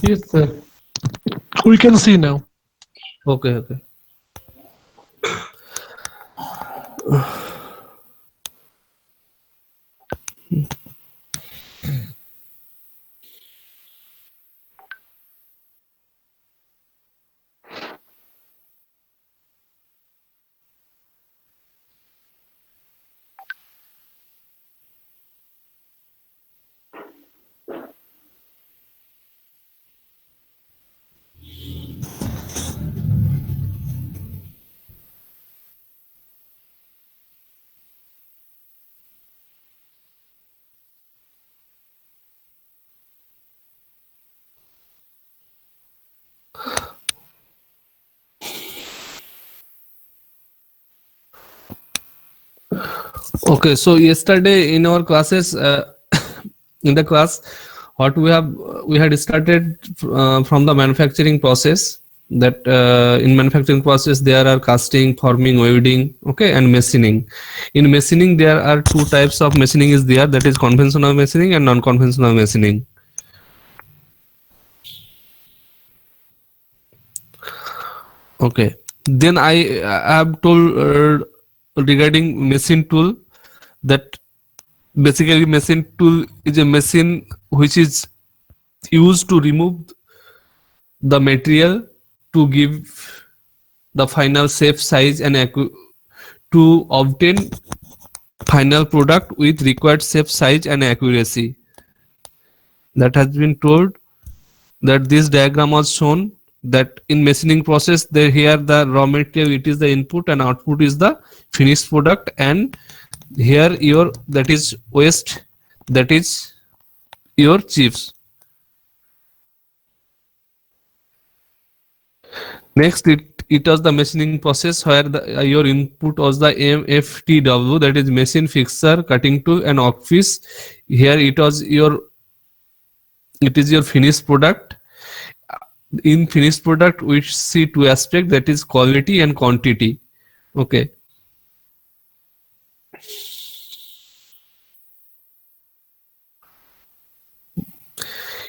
Yes, sir. We can see now. Okay, okay. Okay, so yesterday in our classes, in the class, what we had started from the manufacturing process. That in manufacturing process there are casting, forming, welding, okay, and machining. In machining there are two types of machining is there, that is conventional machining and non-conventional machining. Okay. Then I have told regarding machine tool, that basically machine tool is a machine which is used to remove the material to give the final shape, size, and to obtain final product with required shape, size, and accuracy. That has been told, that this diagram was shown, that in machining process there here the raw material, it is the input, and output is the finished product, and here your, that is waste, that is your chips. Next, it was the machining process where your input was the MFTW, that is machine fixture, cutting tool, and workpiece. Here it is your finished product. In finished product we see two aspects, that is quality and quantity. Okay.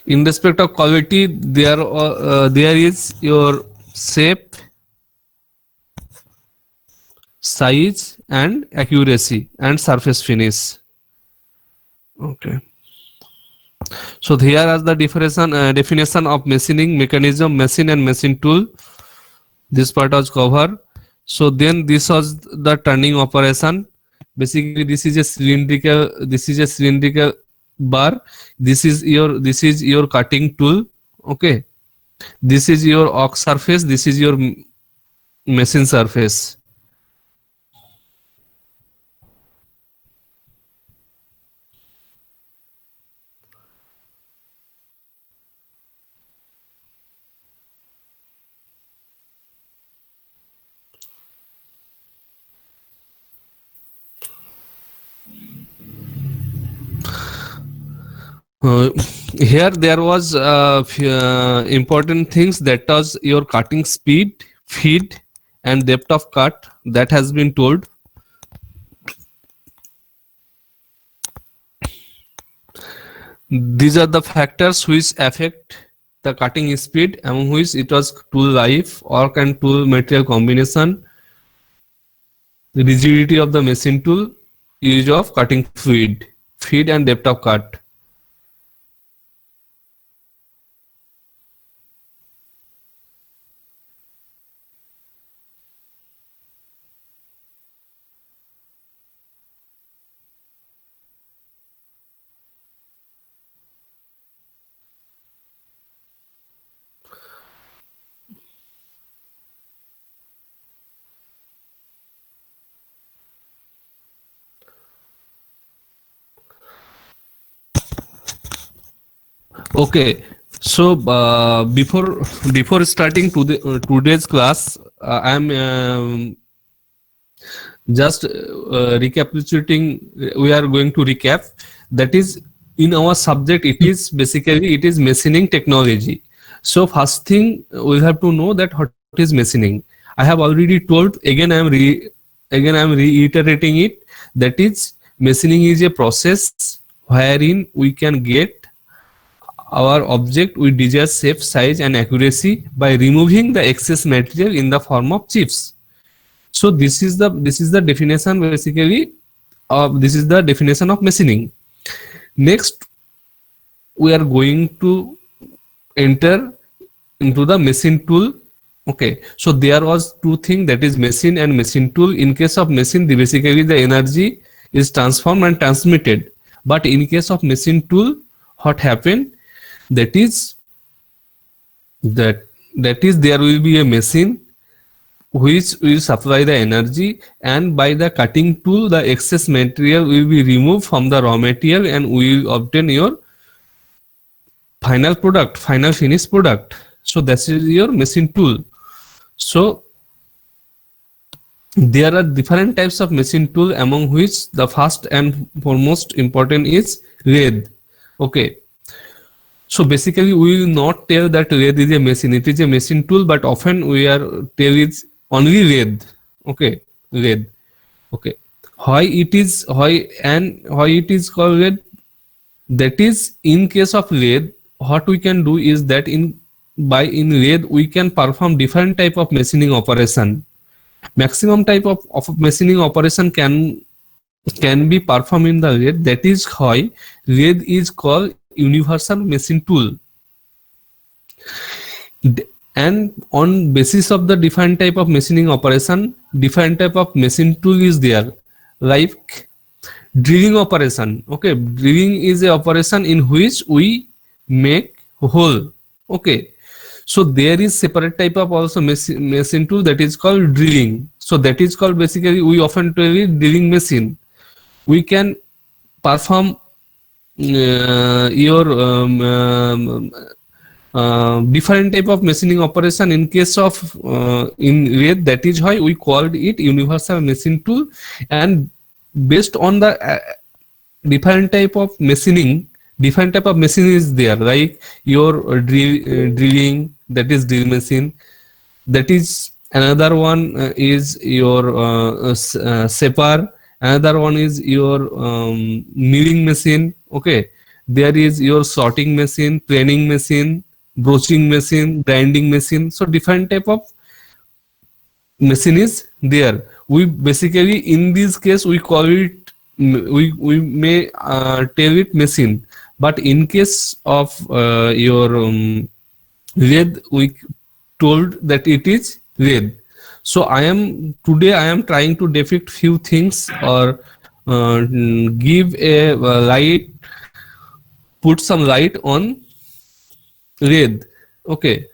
In respect of quality, there is your shape, size, and accuracy, and surface finish. Okay. So here is the definition of machining mechanism, machine and machine tool. This part was covered. So then this was the turning operation. Basically, this is a cylindrical bar. This is your cutting tool. Okay. This is your work surface. This is your machine surface. Uh, Here there was important things, that was your cutting speed, feed, and depth of cut, that has been told. These are the factors which affect the cutting speed, among which it was tool life, work and tool material combination, the rigidity of the machine tool, use of cutting fluid, feed, and depth of cut. Okay, so before starting today's class, I am just recapitulating. We are going to recap. That is, in our subject, it is basically it is machining technology. So first thing we have to know that what is machining. I have already told. Again I am reiterating it. That is, machining is a process wherein we can get our object with desired shape, size, and accuracy by removing the excess material in the form of chips. So this is the definition basically of this is the definition of machining. Next, we are going to enter into the machine tool. Okay, so there was two things, that is machine and machine tool. In case of machine, basically the energy is transformed and transmitted, but in case of machine tool, what happened, that is there will be a machine which will supply the energy, and by the cutting tool the excess material will be removed from the raw material, and we will obtain your final product, final finished product. So that is your machine tool. So there are different types of machine tool, among which the first and foremost important is lathe. Okay, so basically we will not tell that lathe is a machine, it is a machine tool, but often we are tell it only lathe. Okay, lathe. Okay, why it is called lathe? That is, in case of lathe, what we can do is that in lathe we can perform different type of machining operation. Maximum type of machining operation can be performed in the lathe. That is why lathe is called universal machine tool. And on basis of the different type of machining operation, different type of machine tool is there, like drilling operation. Okay, drilling is a operation in which we make hole. Okay, so there is separate type of also machine tool, that is called drilling. So that is called, basically we often tell it drilling machine. We can perform your different type of machining operation in case of in lathe. That is why we called it universal machine tool. And based on the different type of machining, different type of machine is there, like your drilling, that is drill machine. That is another one is your shaper. Another one is your milling machine. Okay, there is your sorting machine, planing machine, broaching machine, grinding machine. So different type of machine is there. We basically, in this case, we call it, we may tell it machine, but in case of your lathe, we told that it is lathe. So today I am trying to depict few things, or give a light, put some light on lathe. Okay,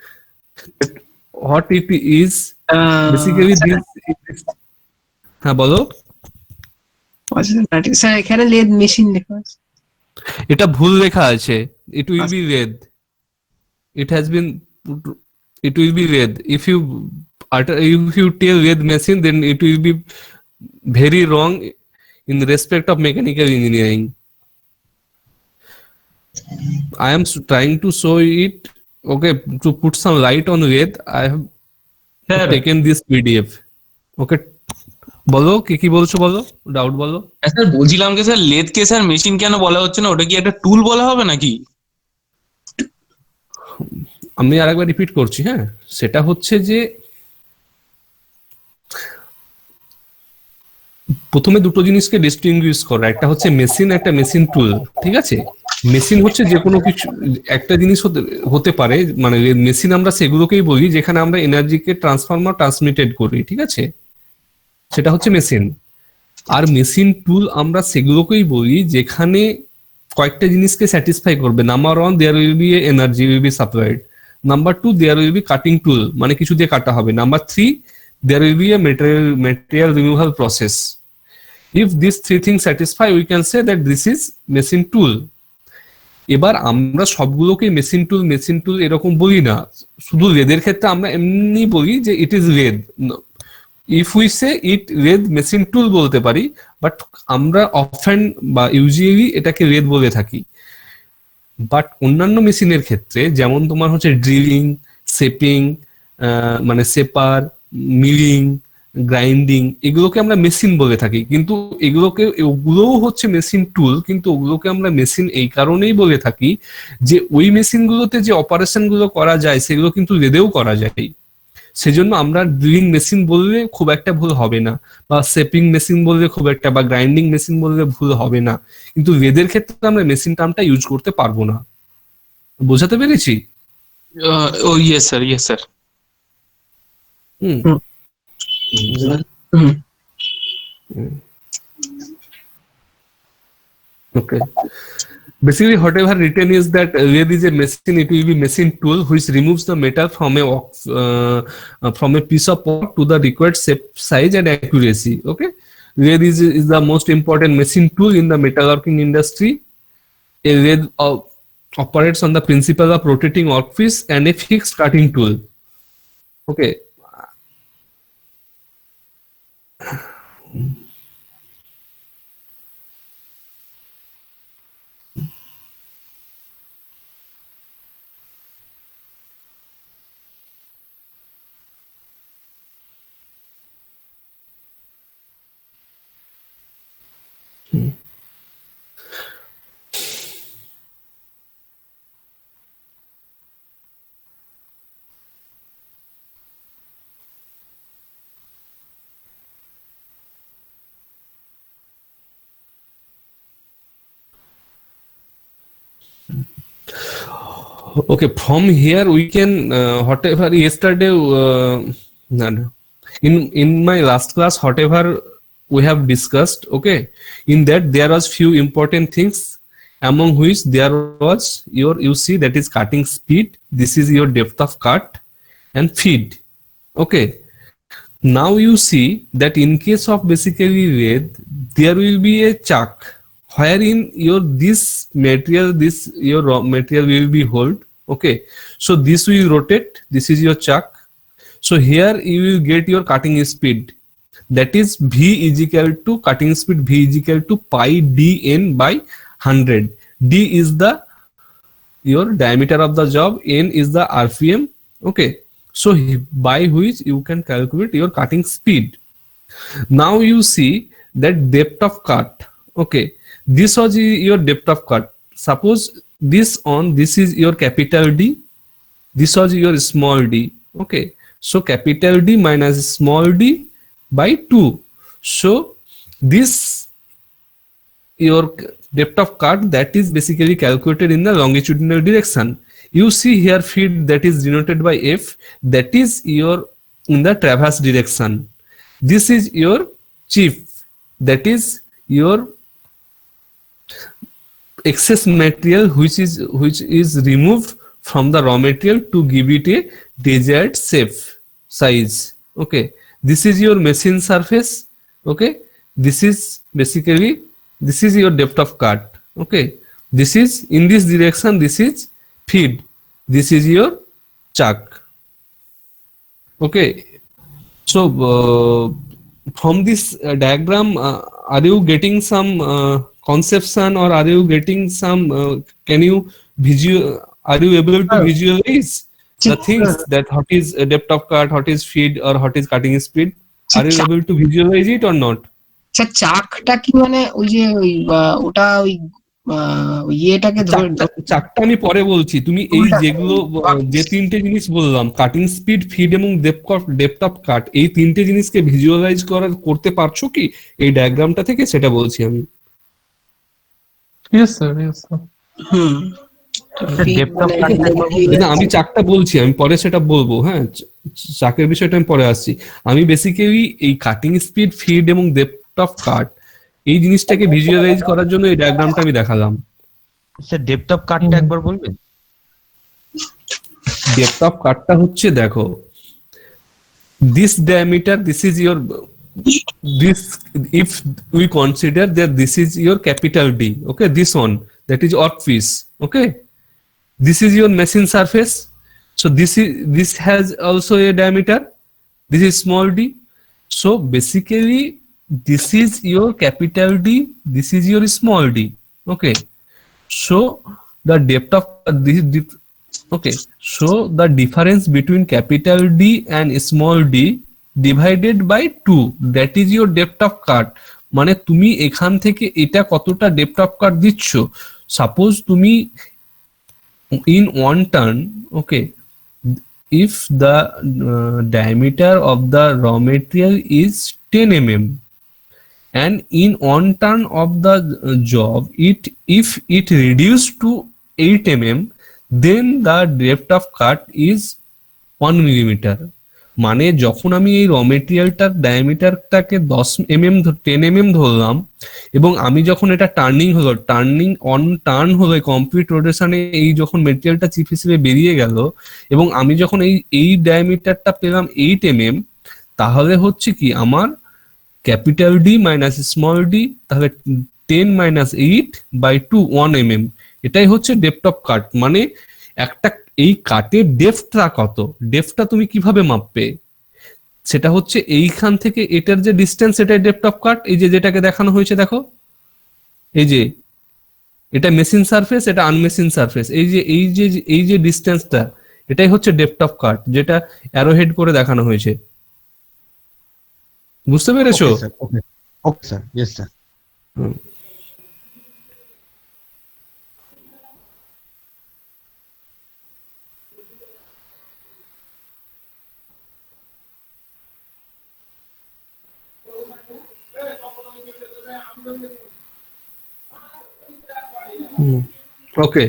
what it is basically this. হ্যাঁ বলো। Sir এখানে lathe machine লেখা আছে, এটা ভুল লেখা আছে। It will be lathe. It has been it will be lathe. If you tell lathe machine, then it will be very wrong in respect of mechanical engineering. I am trying to show it, okay, to put some light on lathe. I have taken this PDF. Okay, বলো কি বলছো, বলো doubt বলো। Sir বলছিলাম কি sir, lathe কে sir machine কেন বলা হচ্ছে না? ওটা কি একটা টুল বলা হবে নাকি? আমি আরেকবার রিপিট করছি। হ্যাঁ, সেটা হচ্ছে যে প্রথমে দুটো জিনিসকে ডিস্টিংগুইশ করা, একটা হচ্ছে মেশিন, একটা মেশিন টুল। ঠিক আছে, মেশিন হচ্ছে যে কোনো কিছু একটা জিনিস হতে পারে, মানে মেশিন আমরা সেগুলোকেই বলি যেখানে আমরা এনার্জিকে ট্রান্সমিটেড করি। ঠিক আছে, সেটা হচ্ছে মেশিন। আর মেশিন টুল আমরা সেগুলোকেই বলি যেখানে কয়েকটা জিনিসকে স্যাটিসফাই করবে। Number one, there will be energy will be supplied. Number two, there will be cutting tool, মানে কিছু দিয়ে কাটা হবে। Number three, there will be a material removal process. If this three things satisfy, we can say that this is machine tool. এবার আমরা সবগুলোকে machine tool এরকম বলি না, শুধু লেদের ক্ষেত্রে আমরা এমনি বলি যে it is lathe. If we say it lathe machine tool বলতে পারি, বাট আমরা অফেন বা ইউজুয়ালি এটাকে লেদ বলে থাকি। বাট অন্যান্য মেশিনের ক্ষেত্রে, যেমন তোমার হচ্ছে ড্রিলিং, শেপিং, মানে সেপার, মিলিং, গ্রাইন্ডিং, এগুলোকে আমরা মেশিন বলে থাকি, কিন্তু ওগুলোও হচ্ছে মেশিন টুল, কিন্তু ওগুলোকে আমরা মেশিন এই কারণেই বলে থাকি যে ওই মেশিনগুলোতে যে অপারেশন গুলো করা যায় সেগুলো কিন্তু লেদেও করা যায়। সেজন্য আমরা ড্রিলিং মেশিন বললে খুব একটা ভুল হবে না, বা শেপিং মেশিন বললে খুব একটা, বা গ্রাইন্ডিং মেশিন বললে ভুল হবে না, কিন্তু লেদের ক্ষেত্রে আমরা মেশিন টার্মটা ইউজ করতে পারবো না। বোঝাতে পেরেছি? ও yes sir, yes sir. Hmm. Hmm. Okay. Basically, whatever written is that lathe is a machine. It will be machine tool which removes the metal from a piece of rock to the required shape, size, and accuracy. Okay, lathe is the most important machine tool in the metalworking industry. A lathe operates on the principle of rotating workpiece and a fixed cutting tool. Okay. Okay, from here we can whatever yesterday no. In my last class whatever we have discussed, okay, in that there was few important things, among which there was your, you see, that is cutting speed, this is your depth of cut and feed. Okay, now you see that in case of basically lathe there will be a chuck wherein your this material, this your raw material will be hold. Okay, so this will rotate, this is your chuck, so here you will get your cutting speed, that is V is equal to cutting speed, V is equal to pi dn by 100. D is the your diameter of the job, n is the rpm. Okay, so by which you can calculate your cutting speed. Now you see that depth of cut. Okay, this was your depth of cut. Suppose this is your capital D, this was your small d. Okay, so capital D minus small d by 2. So this your depth of cut, that is basically calculated in the longitudinal direction. You see here feed, that is denoted by F, that is your in the transverse direction. This is your chief, that is your excess material which is removed from the raw material to give it a desired shape, size. Okay, this is your machine surface. Okay, this is basically, this is your depth of cut. Okay, this is in this direction, this is feed, this is your chuck. Okay, so from this diagram are you getting some conception, or are you getting some can you are you able to visualize the things that what is depth of cut, what is feed, or what is cutting speed? Are you able to visualize it or not? আচ্ছা, চাকটা কি মানে ওই যে ওই ওটা ওই ইয়েটাকে চাকটা আমি পরে বলছি, তুমি এই যেগুলো যে তিনটে জিনিস বললাম, কাটিং স্পিড, ফিড এবং ডেপথ অফ কাট, এই তিনটে জিনিসকে ভিজুয়ালাইজ করতে পারছো কি এই ডায়াগ্রামটা থেকে, সেটা বলছি আমি। Yes, sir. Yes, sir. আমি চাকটা বলছি, আমি পরে সেটা বলবো। হ্যাঁ, চাকের বিষয়টা আমি পরে আসছি। আমি বেসিক্যালি এই কাটিং স্পিড, ফিড এবং ডেপথ অফ কাট এই জিনিসটাকে ভিজুয়ালাইজ করার জন্য এই ডায়াগ্রামটা আমি দেখালাম। স্যার ডেপথ অফ কাটটা একবার বলবেন? ডেপথ অফ কাটটা হচ্ছে, দেখো, this diameter, this is your this, if we consider that this is your capital D, okay, this one, that is workpiece. Okay, this is your machine surface, so this has also a diameter, this is small d, so basically this is your capital D, this is your small d. Okay, so the depth of okay, so the difference between capital D and small d divided by 2, that is your depth of cut. মানে তুমি এখান থেকে এটা কতটা depth of কাট দিচ্ছ, suppose তুমি in one turn, okay, if the diameter of the raw material is 10 mm and in one turn of the job if it reduced to 8 mm, then the depth of cut is 1 millimeter. মানে যখন আমি এই র মেটেরিয়ালটার ডায়ামিটারটাকে 10 mm 10 mm ধরলাম, এবং আমি যখন এটা টার্নিং হলো, টার্ন হলো কমপ্লিট রোটেশনে, এই যখন মেটেরিয়ালটা চিপ হিসেবে বেরিয়ে গেল এবং আমি যখন এই ডায়ামিটারটা পেলাম 8 mm, তাহলে হচ্ছে কি আমার capital D minus small D, তাহলে 10 মাইনাস 8/2 1 mm, এটাই হচ্ছে ডেপথ অফ কাট। মানে একটা এই কাটের ডেপথটা কত, ডেপথটা তুমি কিভাবে মাপবে, সেটা হচ্ছে এইখান থেকে এটার যে ডিসটেন্স, এটাই ডেপথ অফ কাট। এই যে যেটাকে দেখানো হয়েছে দেখো, এই যে এটা মেশিন সারফেস, এটা আনমেশিন সারফেস, এই যে ডিসটেন্সটা, এটাই হচ্ছে ডেপথ অফ কাট, যেটা অ্যারো হেড করে দেখানো হয়েছে। বুঝতে পেরেছো? Okay, sir. Okay. Okay, sir. Yes, sir. Okay,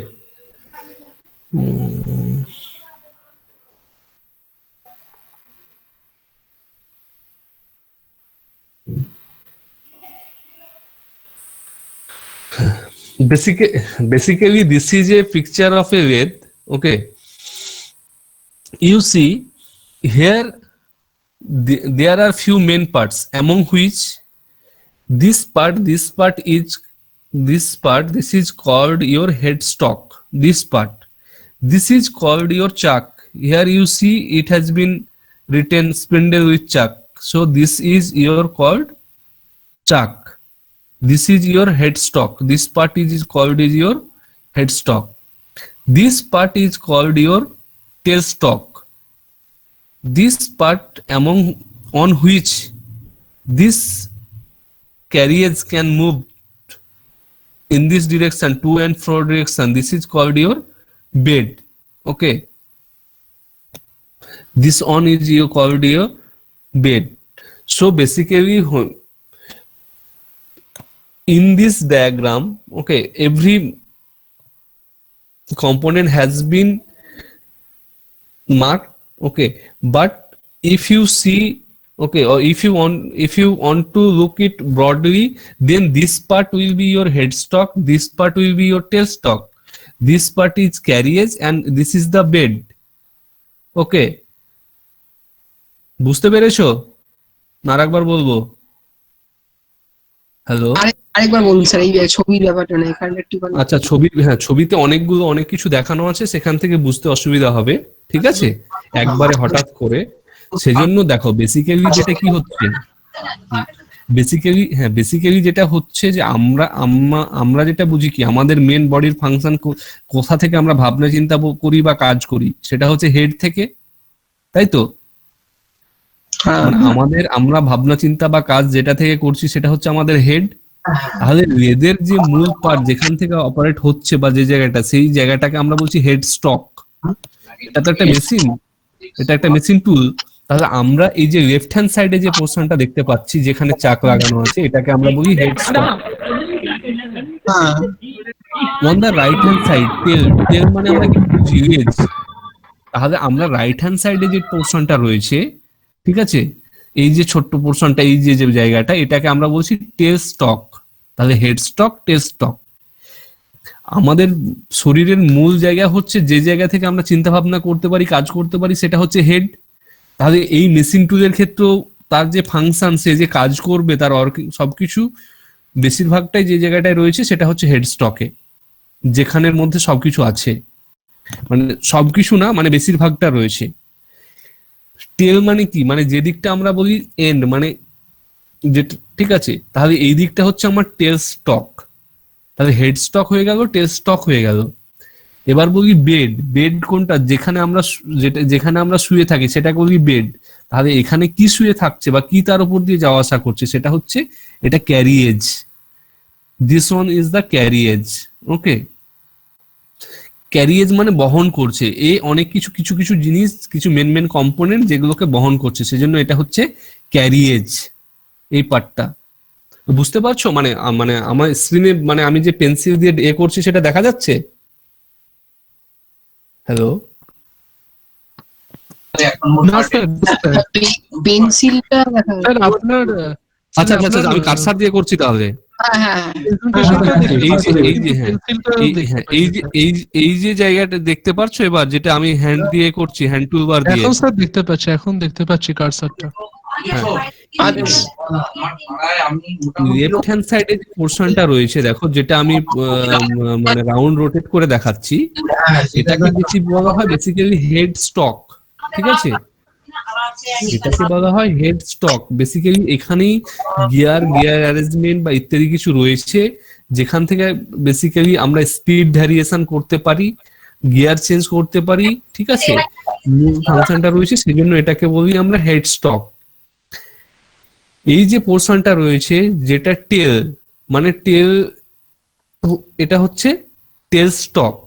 basically this is a picture of a lathe. Okay, you see here there are few main parts, among which this part this is called your headstock. This is called your chuck. Here you see it has been written spindle with chuck, so this is your called chuck. This is your headstock. This part is called your headstock. This part is called your tailstock. This part on which this carriage can move in this direction, to and fro direction, this is called your bed. Okay, this on is called your bed. So basically in this diagram, okay, every component has been marked, okay, but if you see, okay, or if you want to look it broadly, then this part will be your headstock, this part will be your tailstock, this part is carriage, and this is the bed. Okay, বুঝতে পেরেছো না? আরেকবার বলবো? Hello, আরেকবার বলুন sir, এই ছবির ব্যাপারটা না, এখানে একটু আচ্ছা, ছবিতে অনেক কিছু দেখানো আছে, সেখান থেকে বুঝতে অসুবিধা হবে, ঠিক আছে, একবারে হঠাৎ করে। সেজন্য দেখো বেসিক্যালি যেটা কি হচ্ছে, বেসিক্যালি যেটা হচ্ছে যে আমরা যেটা বুঝি কি, আমাদের মেন বডির ফাংশন কোথা থেকে আমরা ভাবনা চিন্তা করি বা কাজ করি, সেটা হচ্ছে হেড থেকে, তাই তো? আমরা ভাবনা চিন্তা বা কাজ যেটা থেকে করছি সেটা হচ্ছে আমাদের হেড। তাহলে লেদের যে মূল পার্ট যেখান থেকে অপারেট হচ্ছে বা যে জায়গাটা, সেই জায়গাটাকে আমরা বলছি হেড স্টক। এটা তো একটা মেশিন, এটা একটা মেশিন টুল। তাহলে আমরা এই যে লেফট হ্যান্ড সাইডে যে পোর্শনটা দেখতে পাচ্ছি যেখানে চাক লাগানো আছে, এটাকে আমরা বলি head stock. On the right hand side tail মানে আমরা কি বুঝি, লেজ। তাহলে আমরা রাইট হ্যান্ড সাইডে যে পোর্শনটা রয়েছে, ঠিক আছে, এই যে ছোট্ট পোর্শনটা, এই যে জায়গাটা, এটাকে আমরা বলছি টেল স্টক। তাহলে হেড স্টক, টেল স্টক। আমাদের শরীরের মূল জায়গা হচ্ছে, যে জায়গা থেকে আমরা চিন্তা ভাবনা করতে পারি, কাজ করতে পারি, সেটা হচ্ছে হেড। তাহলে এই মেশিন টুলের ক্ষেত্রেও তার যে ফাংশন, সে যে কাজ করবে, তার সবকিছু বেশিরভাগটাই যে জায়গাটায় রয়েছে সেটা হচ্ছে হেড স্টকে, যেখানের মধ্যে সবকিছু আছে, মানে সবকিছু না, মানে বেশিরভাগটা রয়েছে। টেল মানে কি, মানে যে দিকটা আমরা বলি এন্ড, মানে যেটা, ঠিক আছে। তাহলে এই দিকটা হচ্ছে আমার টেল স্টক। তাহলে হেড স্টক হয়ে গেল, টেল স্টক হয়ে গেল। এবার বলি বেড, বেড কোনটা, যেখানে আমরা যেখানে আমরা শুয়ে থাকি সেটাকে বলি বেড। তাহলে এখানে কি শুয়ে থাকছে বা কি তার উপর দিয়ে যাওয়া আসা করছে সেটা হচ্ছে এটা carriage. This one is the carriage. Okay, carriage মানে বহন করছে, এ অনেক কিছু কিছু কিছু জিনিস, কিছু মেন মেন কম্পোনেন্ট যেগুলোকে বহন করছে, সেজন্য এটা হচ্ছে ক্যারিয়েজ। এই পার্টটা বুঝতে পারছো? মানে মানে আমার স্ক্রিনে মানে আমি যে পেন্সিল দিয়ে এ করছি সেটা দেখা যাচ্ছে? হ্যালো? না স্যার, পেন্সিলটা দেখা স্যার আপনার আচ্ছা আচ্ছা আচ্ছা, আমি কারসার দিয়ে করছি তাহলে। হ্যাঁ হ্যাঁ প্রেজেন্টেশনটা দেখতে এই যে পাচ্ছি, এই যে কিন্তু হ্যাঁ, পেন্সিলটা দেখতে হ্যাঁ, পাচ্ছি স্যার। এই যে জায়গাটা দেখতে পাচ্ছো এবার, যেটা আমি হ্যান্ড দিয়ে করছি, হ্যান্ড টুলবার দিয়ে। এখন স্যার দেখতে পাচ্ছি, এখন দেখতে পাচ্ছি কার্সারটা। হ্যাঁ, আচ্ছা লেফট হ্যান্ড সাইডে যে পোর্শনটা রয়েছে দেখো, যেটা আমি মানে রাউন্ড রোটেট করে দেখাচ্ছি, এটাকে বেশি বলা হয় বেসিক্যালি হেড স্টক। ঠিক আছে, এটাকে বলা হয় হেড স্টক। বেসিক্যালি এখানেই গিয়ার অ্যারেঞ্জমেন্ট বা ইত্যাদি কিছু রয়েছে, যেখান থেকে বেসিক্যালি আমরা স্পিড ভ্যারিয়েশন করতে পারি, গিয়ার চেঞ্জ করতে পারি। ঠিক আছে, মূল ফাংশনটা রয়েছে, সেজন্য এটাকে বলি আমরা হেড স্টক। এই যে পোর্শনটা রয়েছে যেটা টেল, মানে টেল, এটা হচ্ছে টেল স্টক।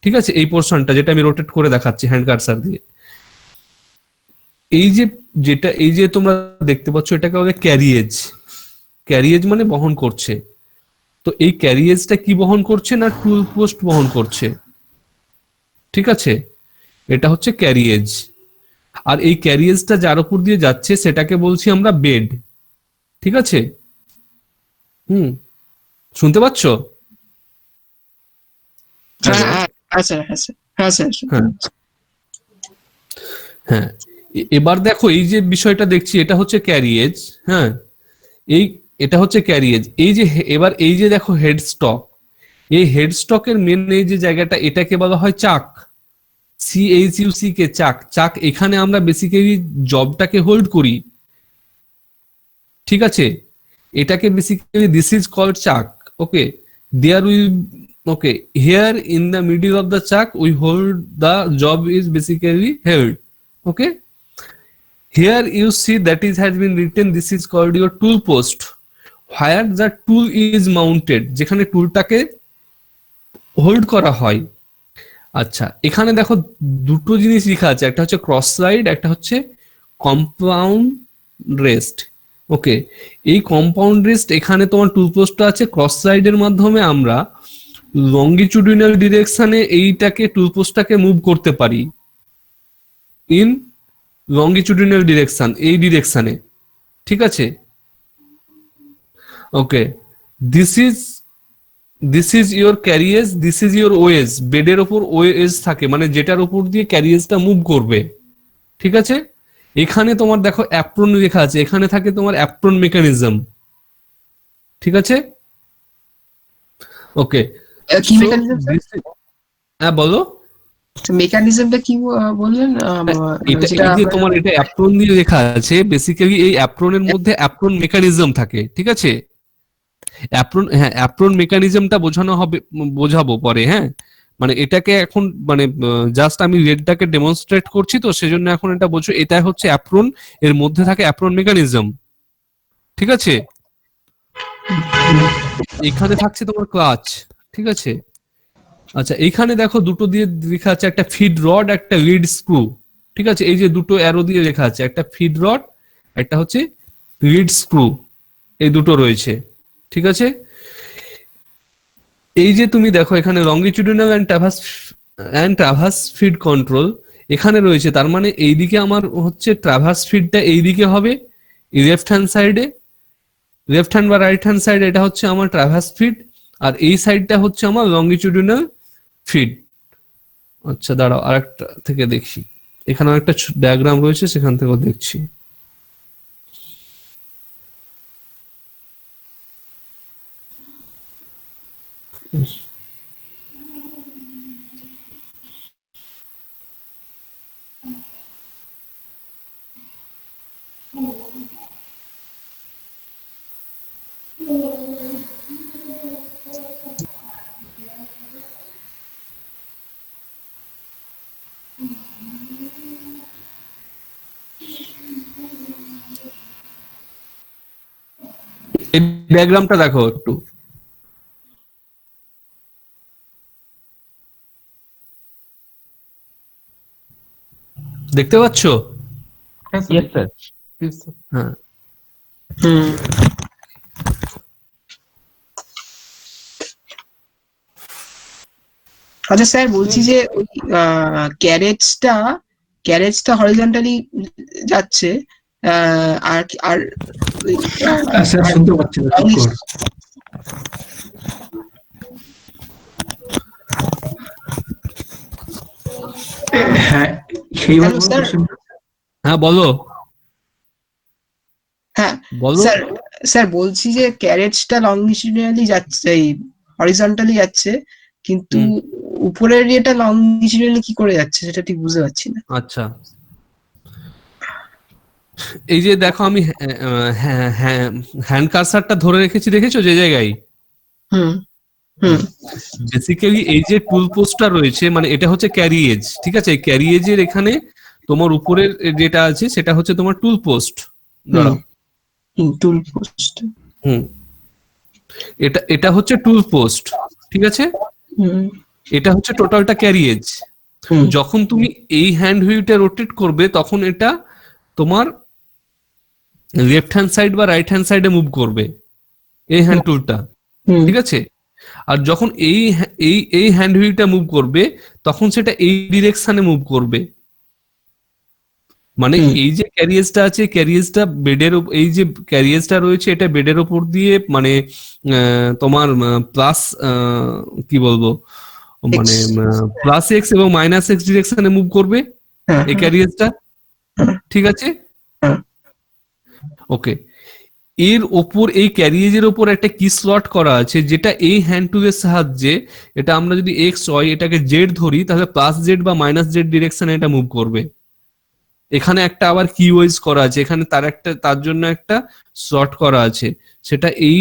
ঠিক আছে, এই পোর্শনটা যেটা আমি রোটেট করে দেখাচ্ছি হ্যান্ড কার্সার দিয়ে, এই যে যেটা এই যে তোমরা দেখতে পাচ্ছ, এটাকে বলে ক্যারিয়েজ। ক্যারিয়েজ মানে বহন করছে। তো এই ক্যারিয়েজটা কি বহন করছে না, টুল পোস্ট বহন করছে। ঠিক আছে, এটা হচ্ছে ক্যারিয়েজ। আর এই ক্যারিয়েজটা যার উপর দিয়ে যাচ্ছে সেটাকে বলছি আমরা বেড। ঠিক আছে, শুনতে পাচ্ছ? হ্যাঁ হ্যাঁ হ্যাঁ স্যার, হ্যাঁ স্যার, হ্যাঁ স্যার। হ্যাঁ হ্যাঁ, এবার দেখো এই যে বিষয়টা দেখছি এটা হচ্ছে ক্যারিয়েজ। হ্যাঁ, এই এটা হচ্ছে ক্যারিয়েজ। এই যে এবার এই যে দেখো হেড স্টক, এই হেড স্টকের মেন এই যে জায়গাটা, এটাকে বলা হয় চাক। CHUC কে চাক। চাক, এখানে আমরা বেসিক্যালি জবটাকে হোল্ড করি। ঠিক আছে, এটাকে basically this is called chuck. Okay, there will, okay, here in the middle of the chuck we hold the job is basically held. Okay, here you see that is has been written, this is called your tool post, where the tool is mounted, যেখানে টুলটাকে hold করা হয়। আচ্ছা, এখানে দেখো দুটো জিনিস লেখা আছে, একটা হচ্ছে ক্রস স্লাইড, একটা হচ্ছে কম্পাউন্ড রেস্ট। ওকে, এই কম্পাউন্ড রেস্ট, এখানে তোমার টুল পোস্টটা আছে। ক্রস স্লাইডের মাধ্যমে আমরা লঙ্গিচুডিনাল ডিরেকশনে এইটাকে টুল পোস্টটাকে মুভ করতে পারি, ইন লঙ্গিচুডিনাল ডিরেকশন, এই ডিরেকশনে। ঠিক আছে, okay, this is your carriage, this is your wedge. বেডের ওপর ওয়েজ থাকে, মানে যেটার উপর দিয়ে ক্যারিয়েজটা মুভ করবে। ঠিক আছে, এখানে তোমার দেখো অ্যাপ্রন লেখা আছে, এখানে থাকে তোমার অ্যাপ্রন মেকানিজম। ঠিক আছে, ওকে, কি মেকানিজম স্যার? হ্যাঁ বলো। মেকানিজমটা কি বললেন? এটা যেটা এই যে তোমার এটা অ্যাপ্রন দিয়ে লেখা আছে, বেসিক্যালি এই অ্যাপ্রনের মধ্যে অ্যাপ্রন মেকানিজম থাকে। ঠিক আছে, অ্যাপ্রন, হ্যাঁ, অ্যাপ্রন মেকানিজমটা বোঝানো হবে, বোঝাবো পরে। হ্যাঁ, মানে এটাকে এখন মানে জাস্ট আমি রেডটাকে ডেমনস্ট্রেট করছি, তো সেজন্য এখন এটা বোঝো, এটা হচ্ছে অ্যাপ্রন, এর মধ্যে থাকে অ্যাপ্রন মেকানিজম। ঠিক আছে, এখানে থাকছে তোমার ক্লাচ। ঠিক আছে, আচ্ছা, এইখানে দেখো দুটো দিয়ে লেখা আছে, একটা ফিড রড, একটা লিড স্ক্রু। ঠিক আছে, এই যে দুটো অ্যারো দিয়ে লেখা আছে, একটা ফিড রড, একটা হচ্ছে লিড স্ক্রু, এই দুটো রয়েছে। ঠিক আছে, এই যে তুমি দেখো এখানে longitudinal and traverse feed control এখানে রয়েছে, তার মানে এইদিকে আমার হচ্ছে ট্রাভার্স ফিডটা এইদিকে হবে, লেফট হ্যান্ড সাইডে, লেফট হ্যান্ড বা রাইট হ্যান্ড সাইড, এটা হচ্ছে আমার ট্রাভার্স ফিড, আর এই সাইডটা হচ্ছে আমার লঙ্গিচুডিনাল ফিড। আচ্ছা দাঁড়াও, আরেকটা থেকে দেখি, এখানে একটা ডায়াগ্রাম রয়েছে, সেখান থেকেও দেখছি। এই ডায়াগ্রামটা দেখো একটু। দেখতে পাচ্ছো? হ্যাঁ Yes, sir. Yes, sir. হ্যাঁ। হুম। আচ্ছা স্যার, বলছি যে ওই ক্যারেজটা হরিজন্টালি যাচ্ছে, আর আর স্যার শুনতে পাচ্ছি না, ঠিক করে। হ্যাঁ, সেইবার Hello, sir. হ্যাঁ বলো হ্যাঁ বলো। স্যার, স্যার বলছি যে ক্যারেজটা লংজিটিউডালি যাচ্ছে, এই হরিজন্টালি যাচ্ছে, কিন্তু উপরের ইয়েটা লংজিটিউডালি কি করে যাচ্ছে সেটা ঠিক বুঝতে পারছি না। আচ্ছা, এই যে দেখো আমি হ্যান্ড কার্সারটা ধরে রেখেছি, দেখেছো যে জায়গায়? হুম হুম বেসিক্যালি এই যে টুল পোস্টটা রয়েছে, মানে এটা হচ্ছে ক্যারি এজ, ঠিক আছে? এই ক্যারি এজের এখানে তোমার উপরের যেটা আছে সেটা হচ্ছে তোমার টুল পোস্ট। দাঁড়াও, টুল পোস্ট। হুম, এটা এটা হচ্ছে টুল পোস্ট, ঠিক আছে? হুম এটা হচ্ছে টোটালটা ক্যারি এজ। হুম যখন তুমি এই হ্যান্ড হুইলটা রোটেট করবে তখন এটা তোমার লেফট হ্যান্ড সাইড বা রাইট হ্যান্ড সাইডে মুভ করবে, এই হ্যান্ড টুলটা, হুম ঠিক আছে? আর যখন এই হ্যান্ড হুইলটা মুভ করবে তখন সেটা এই ডিরেকশনে মুভ করবে। মানে এই যে ক্যারিয়েজটা আছে, ক্যারিয়েজটা বেডের, এই যে ক্যারিয়েজটা রয়েছে এটা বেডের ওপর দিয়ে, মানে তোমার প্লাস কি বলবো, মানে প্লাস এক্স এবং মাইনাস এক্স ডিরেকশনে মুভ করবে হ্যাঁ, এই ক্যারিয়েজটা, ঠিক আছে? হ্যাঁ। ওকে, এর ওপর এই ক্যারিয়েজের ওপর একটা কি স্লট করা আছে, যেটা এই হ্যান্ড টুলের সাহায্যে, এটা আমরা যদি এক্স হয় এটাকে জেড ধরি তাহলে প্লাস জেড বা মাইনাস জেড ডিরেকশনে এটা মুভ করবে। এখানে একটা আবার কি ওয়াইজ করা আছে, এখানে তার জন্য একটা স্লট করা আছে, সেটা এই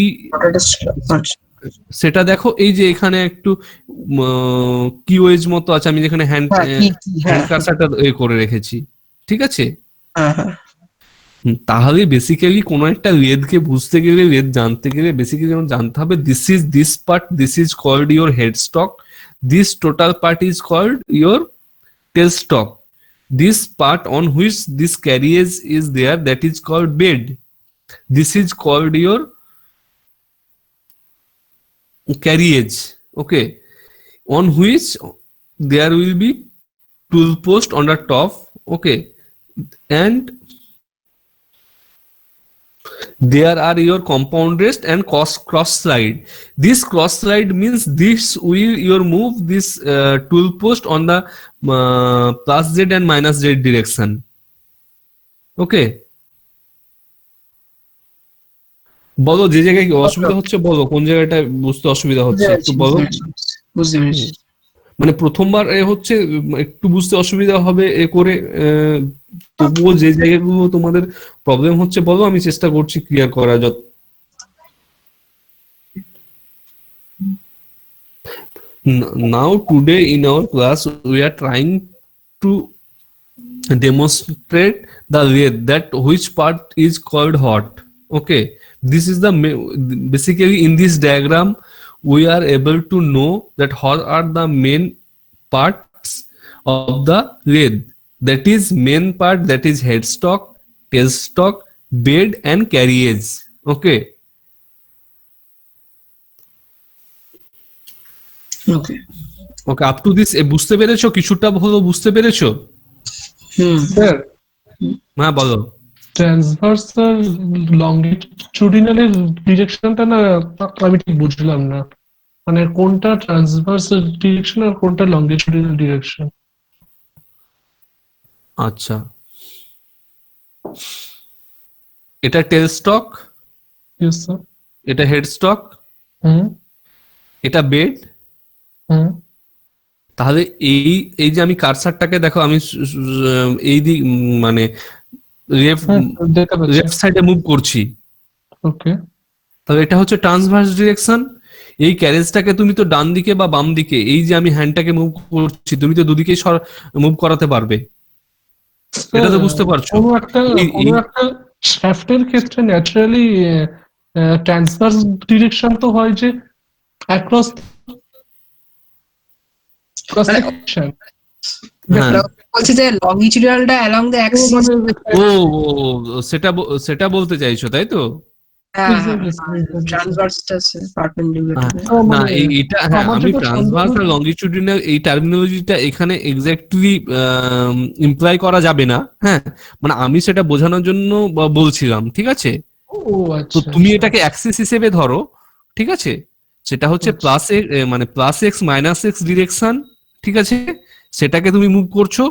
সেটা দেখো, এই যে এখানে একটু কি ওয়াইজ মতো আছে, আমি যেখানে হ্যান্ড কার্সারটা করে রেখেছি, ঠিক আছে? তাহলে বেসিক্যালি কোন একটা লেদকে বুঝতে গেলে, লেদ জানতে গেলে বেসিক্যালি যেমন জানতে হবে this part, this is called your head stock, this total part is called your tail stock, this part on which this carriage is there, that is called bed, this is called your carriage, okay, on which there will be tool post on the top, okay, and there are your compound rest and cross slide. This cross slide means this will your move this tool post on the plus z and minus z direction, okay? বলো যে জায়গায় অসুবিধা হচ্ছে, বলো কোন জায়গাটা বুঝতে অসুবিধা হচ্ছে একটু বলো। বুঝতে পেরেছি। মানে প্রথমবার হচ্ছে একটু বুঝতে অসুবিধা হবে এ করে, তবুও যে জায়গাগুলো তোমাদের প্রবলেম হচ্ছে বলো, আমি চেষ্টা করছি ক্লিয়ার করার। Now today in our class we are trying to demonstrate the lathe, that which part is called hot, okay? This is the basically in this diagram we are able to know that what are the main parts of the lathe, that is main part, that is headstock, tailstock, bed and carriage, okay? Okay okay, up to this বুঝতে পেরেছো? কিছুটা হলো বুঝতে পেরেছো? Sir, হ্যাঁ বলো। Transversal longitudinal ডিরেকশনটা না আমি ঠিক বুঝলাম না, মানে কোনটা ট্রান্সভার্সাল ডিরেকশন আর কোনটা লংগিটিউডিনাল ডিরেকশন? আচ্ছা, এটা টেল স্টক, ইয়েস স্যার। এটা হেড স্টক, এটা বেড। তাহলে এই এই যে আমি কার্সারটাকে দেখো, আমি এই দিক মানে লেফট সাইডে মুভ করছি, ওকে। তাহলে এটা হচ্ছে ট্রান্সভার্স ডিরেকশন। এই ক্যারেজটাকে তুমি তো ডান দিকে বা বাম দিকে, এই যে আমি হ্যান্ডটাকে মুভ করছি, তুমি তো দুদিকেই মুভ করাতে পারবে, এটা তো বুঝতে পারছো। কোনো একটা শ্যাফটের ক্ষেত্রে ন্যাচারালি ট্রান্সভার্স ডিরেকশন তো হয় যে অ্যাক্রস মানে সেকশন। হ্যাঁ। বলছে যে লংজিটিউডালটা অ্যালং দ্য অ্যাক্সিস। সেটা বলতে চাইছো তাই তো? ট্রান্সভার্সটা পারপেন্ডিকুলার। না এটা হ্যাঁ, আমার আমি যেটা ট্রান্সভার্স আর লংজিটিউডিনাল এই টার্মিনোলজিটা এখানে এক্স্যাক্টলি ইমপ্লাই করা যাবে না, হ্যাঁ, মানে আমি সেটা বোঝানোর জন্য বলছিলাম, ঠিক আছে? ও তো আচ্ছা, তুমি এটাকে অ্যাক্সিস হিসেবে ধরো, ঠিক আছে? সেটা হচ্ছে মানে plus x minus x direction, ঠিক আছে? সেটাকে তুমি মুভ করছো,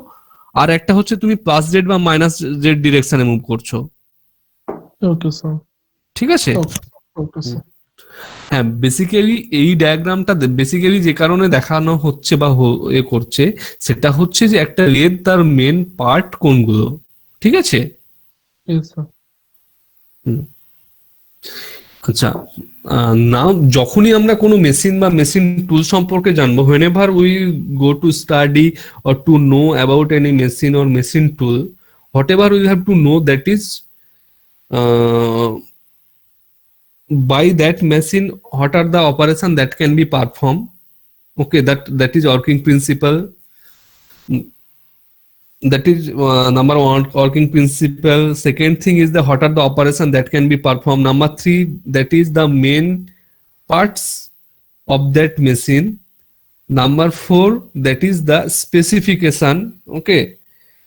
আর একটা হচ্ছে তুমি প্লাস জেড বা মাইনাস জেড ডিরেকশনে মুভ করছো, ওকে স্যার, ঠিক আছে? Okay sir. হ্যাঁ, বেসিক্যালি এই ডায়াগ্রামটা বেসিক্যালি যে কারণে দেখানো হচ্ছে বা এ করছে, সেটা হচ্ছে যে একটা রেড তার মেন পার্ট কোনগুলো, ঠিক আছে? Yes, sir. আচ্ছা, নাও যখনই আমরা কোনো মেশিন বা মেশিন টুল সম্পর্কে জানবো, whenever we go to study or to know about any machine or machine tool, whatever we have to know, that is by that machine what are the operation that can be performed. Okay, that is working principle. That is number one, working principle. Second thing is the what are the operation that can be performed. Number three, that is the main parts of that machine. Number four, that is the specification. Okay,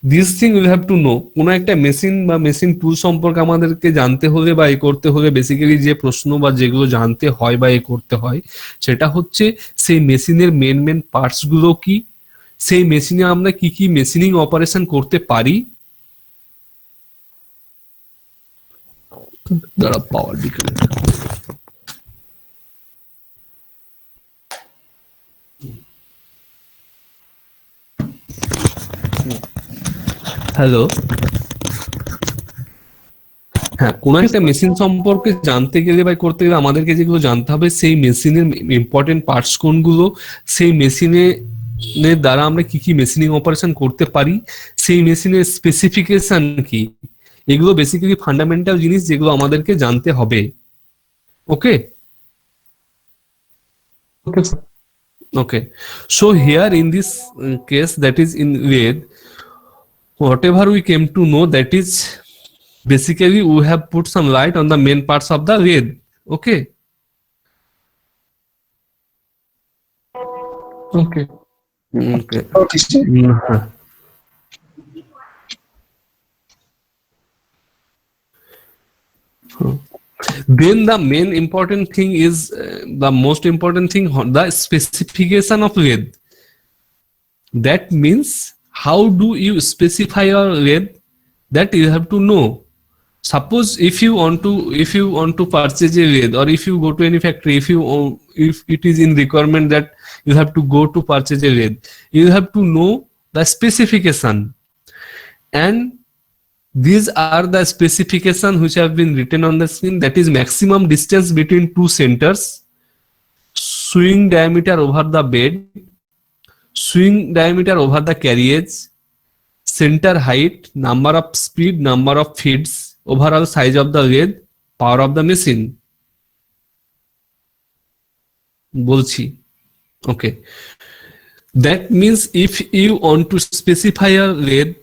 this thing we have to know. কোনো একটা machine বা machine tool সম্পর্কে আমাদেরকে জানতে হলে বা এ করতে হলে বেসিক্যালি যে প্রশ্ন বা যেগুলো জানতে হয় বা এ করতে হয়, সেটা হচ্ছে সেই মেশিনের মেন পার্টস গুলো কি, সেই মেশিনে আমরা কি কি মেশিনিং অপারেশন করতে পারি। দাঁড়া, পাওয়ার ডিক্রিজ। হ্যালো, হ্যাঁ, কোন একটা মেশিন সম্পর্কে জানতে গেলে বা করতে গেলে আমাদেরকে যেগুলো জানতে হবে, সেই মেশিনের ইম্পর্টেন্ট পার্টস কোনগুলো, সেই মেশিনের দ্বারা আমরা কি কি মেশিনিং অপারেশন করতে পারি, সেই মেশিনের স্পেসিফিকেশন কি, এগুলো বেসিক্যালি ফান্ডামেন্টাল জিনিস যেগুলো আমাদেরকে জানতে হবে। ওকে Okay, sir. okay, so here in this case, that is in red, whatever we came to know, that is basically we have put some light on the main parts of the red. Okay, Okay. okay. Okay, sir. Then the main important thing is the most important thing, the specification of red. That means how do you specify your red, that you have to know. Suppose if you want to purchase a red, or if you go to any factory, if it is in requirement that you have to go to purchase a red, you have to know the specification, and these are the specifications which have been written on the screen. That is maximum distance between two centers, swing diameter over the bed, swing diameter over the carriage, center height, number of speed, number of feeds, overall size of the lathe, power of the machine. Bolchi. Okay. That means if you want to specify a lathe,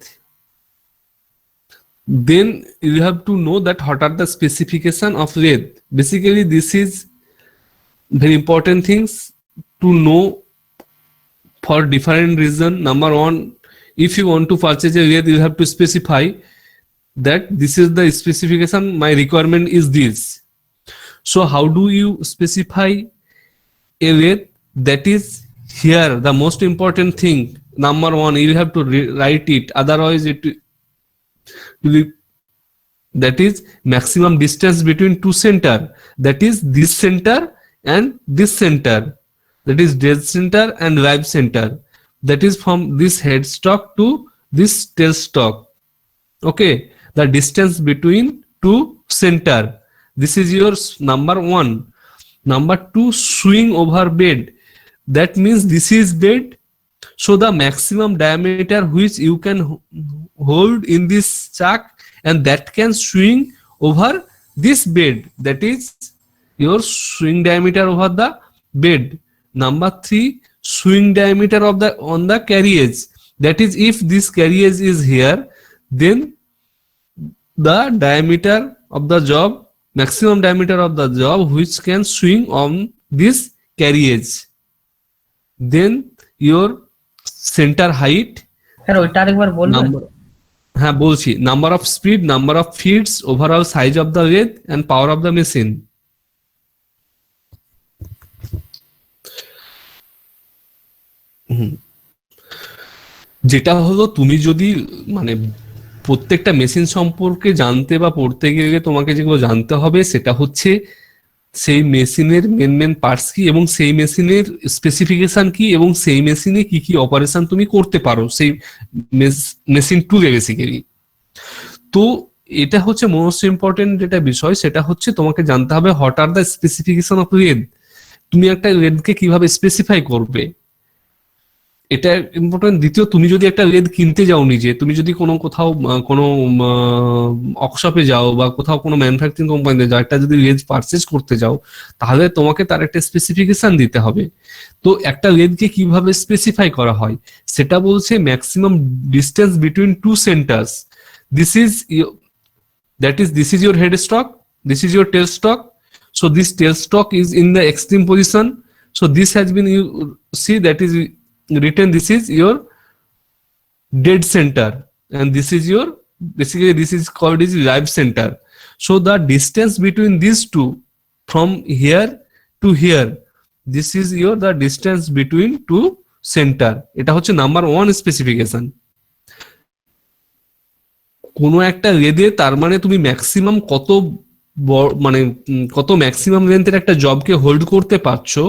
then you have to know that what are the specification of lathe. Basically, this is very important things to know for different reason. Number one, if you want to purchase a lathe, you have to specify that this is the specification, my requirement is this. So how do you specify a lathe? That is here the most important thing. Number one, you have to write it, otherwise it that is maximum distance between two center, that is this center and this center, that is dead center and live center, that is from this headstock to this tailstock. Okay, the distance between two center, this is your number one. Number 2, swing over bed. That means this is bed. So the maximum diameter which you can hold in this chuck and that can swing over this bed. That is your swing diameter over the bed. Number 3, swing diameter of the on the carriage. That is if this carriage is here, then the diameter of the job, maximum diameter of the job which can swing on this carriage. Then your center height, sir ওইটা আরেকবার বলবেন? number, হ্যাঁ বলছি, number of speed, number of feeds, overall size of the lathe and power of the machine. যেটা হলো তুমি যদি মানে প্রত্যেকটা মেশিন সম্পর্কে জানতে বা পড়তে গেলে তোমাকে যেগুলো জানতে হবে সেটা হচ্ছে সেই মেশিনের মেন পার্টস কি এবং সেই মেশিনের স্পেসিফিকেশন কি এবং সেই মেশিনে কি কি অপারেশন তুমি করতে পারো সেই মেশিন টুলে বেসিক্যালি। তো এটা হচ্ছে মোস্ট ইম্পর্টেন্ট যেটা বিষয়, সেটা হচ্ছে তোমাকে জানতে হবে what are the specification of lathe. তুমি একটা লেদকে কিভাবে স্পেসিফাই করবে, এটা ইম্পর্টেন্ট। দ্বিতীয়, তুমি যদি একটা লেদ কিনতে যাও নিজে, তুমি যদি কোথাও কোনো ওয়ার্কশপে যাও বা কোথাও কোনো ম্যানুফ্যাকচারিং কোম্পানিতে যাও, একটা যদি লেদ পারচেজ করতে যাও, তাহলে তোমাকে তার একটা স্পেসিফিকেশন দিতে হবে। তো একটা লেদকে কিভাবে স্পেসিফাই করা হয় সেটা বলছে maximum distance between two centres. This is your head stock, this is your tail stock. So this tail stock is in the extreme position. So this has been, you see, that is written, this is your dead center and this is your, basically this is called is live center. So the distance between these two from here to here, this is your the distance between two center. এটা হচ্ছে number 1 specification. কোনো একটা লেদে তার মানে তুমি maximum কত maximum লেন্থের একটা জবকে hold করতে পারছো,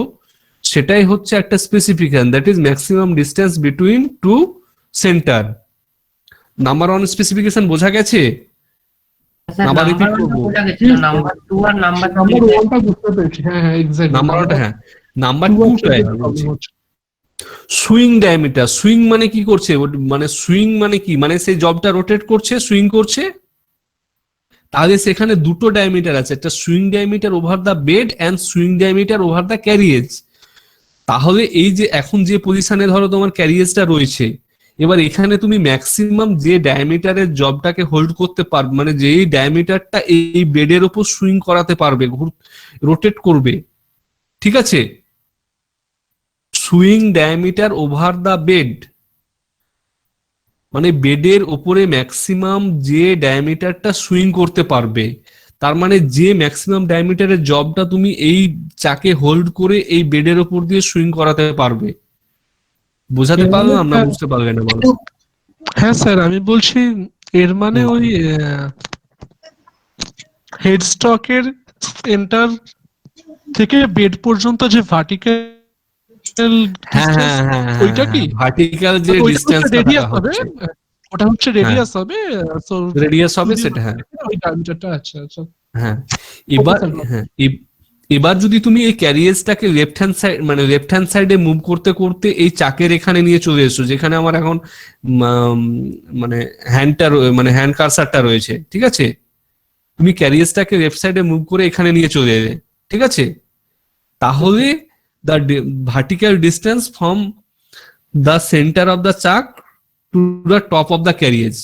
সেটাই হচ্ছে একটা specification, that is maximum distance between two centre. Number 1 specification বোঝা গেছে? আবার রিপিট করব। নাম্বার 2 আর নাম্বার নাম্বার 1টা বুঝতে পেরেছি। হ্যাঁ হ্যাঁ এক্স্যাক্টলি। নাম্বার 1টা, হ্যাঁ নাম্বার 2টা বলছি। সুইং ডায়ামিটার, সুইং মানে কি করছে, মানে সুইং মানে কি, মানে সেই জবটা রোটেট করছে, সুইং করছে, তাহলে সেখানে দুটো ডায়ামিটার আছে, একটা swing diameter over the bed and swing diameter over the carriage. তাহলে এই যে এখন যে পজিশনে ধরো তোমার ক্যারিয়েজটা রয়েছে, এবার এখানে তুমি ম্যাক্সিমাম যে ডায়ামিটারের জবটাকে হোল্ড করতে পারবে, মানে যেই ডায়ামিটারটা এই বেডের উপর সুইং করাতে পারবে, রোটেট করবে, ঠিক আছে? Swing diameter over the bed মানে বেডের উপরে ম্যাক্সিমাম যে ডায়ামিটারটা সুইং করতে পারবে, তার মানে যে ম্যাক্সিমাম ডায়ামিটারের জবটা তুমি এই চাকে হোল্ড করে এই বেডের উপর দিয়ে সুইং করাতে পারবে। বোঝাতে পারলাম না, বুঝতে পারলে না বলো? হ্যাঁ স্যার, আমি বলছি এর মানে ওই হেড স্টকের সেন্টার থেকে বেড পর্যন্ত যে ভার্টিক্যাল হ্যাঁ হ্যাঁ হ্যাঁ, ওইটা কি ভার্টিক্যাল যে ডিসটেন্সটা রেডিয়াস হবে, ওটা হচ্ছে রেডিয়াস হবে, সো রেডিয়াস হবে সেটা, হ্যাঁ ওই ডায়ামিটারটা। আচ্ছা আচ্ছা হ্যাঁ। এবার যদি তুমি এই ক্যারিয়েজটাকে লেফট হ্যান্ড সাইডে মুভ করতে করতে এই চাকের এখানে নিয়ে চলে এসো, যেখানে আমার এখন মানে হ্যান্ড কার্সারটা রয়েছে, ঠিক আছে? তুমি ক্যারিয়েজটাকে লেফট সাইডে মুভ করে এখানে নিয়ে চলে এলে, ঠিক আছে? তাহলে the vertical distance from the centre of the chuck to the top of the carriage,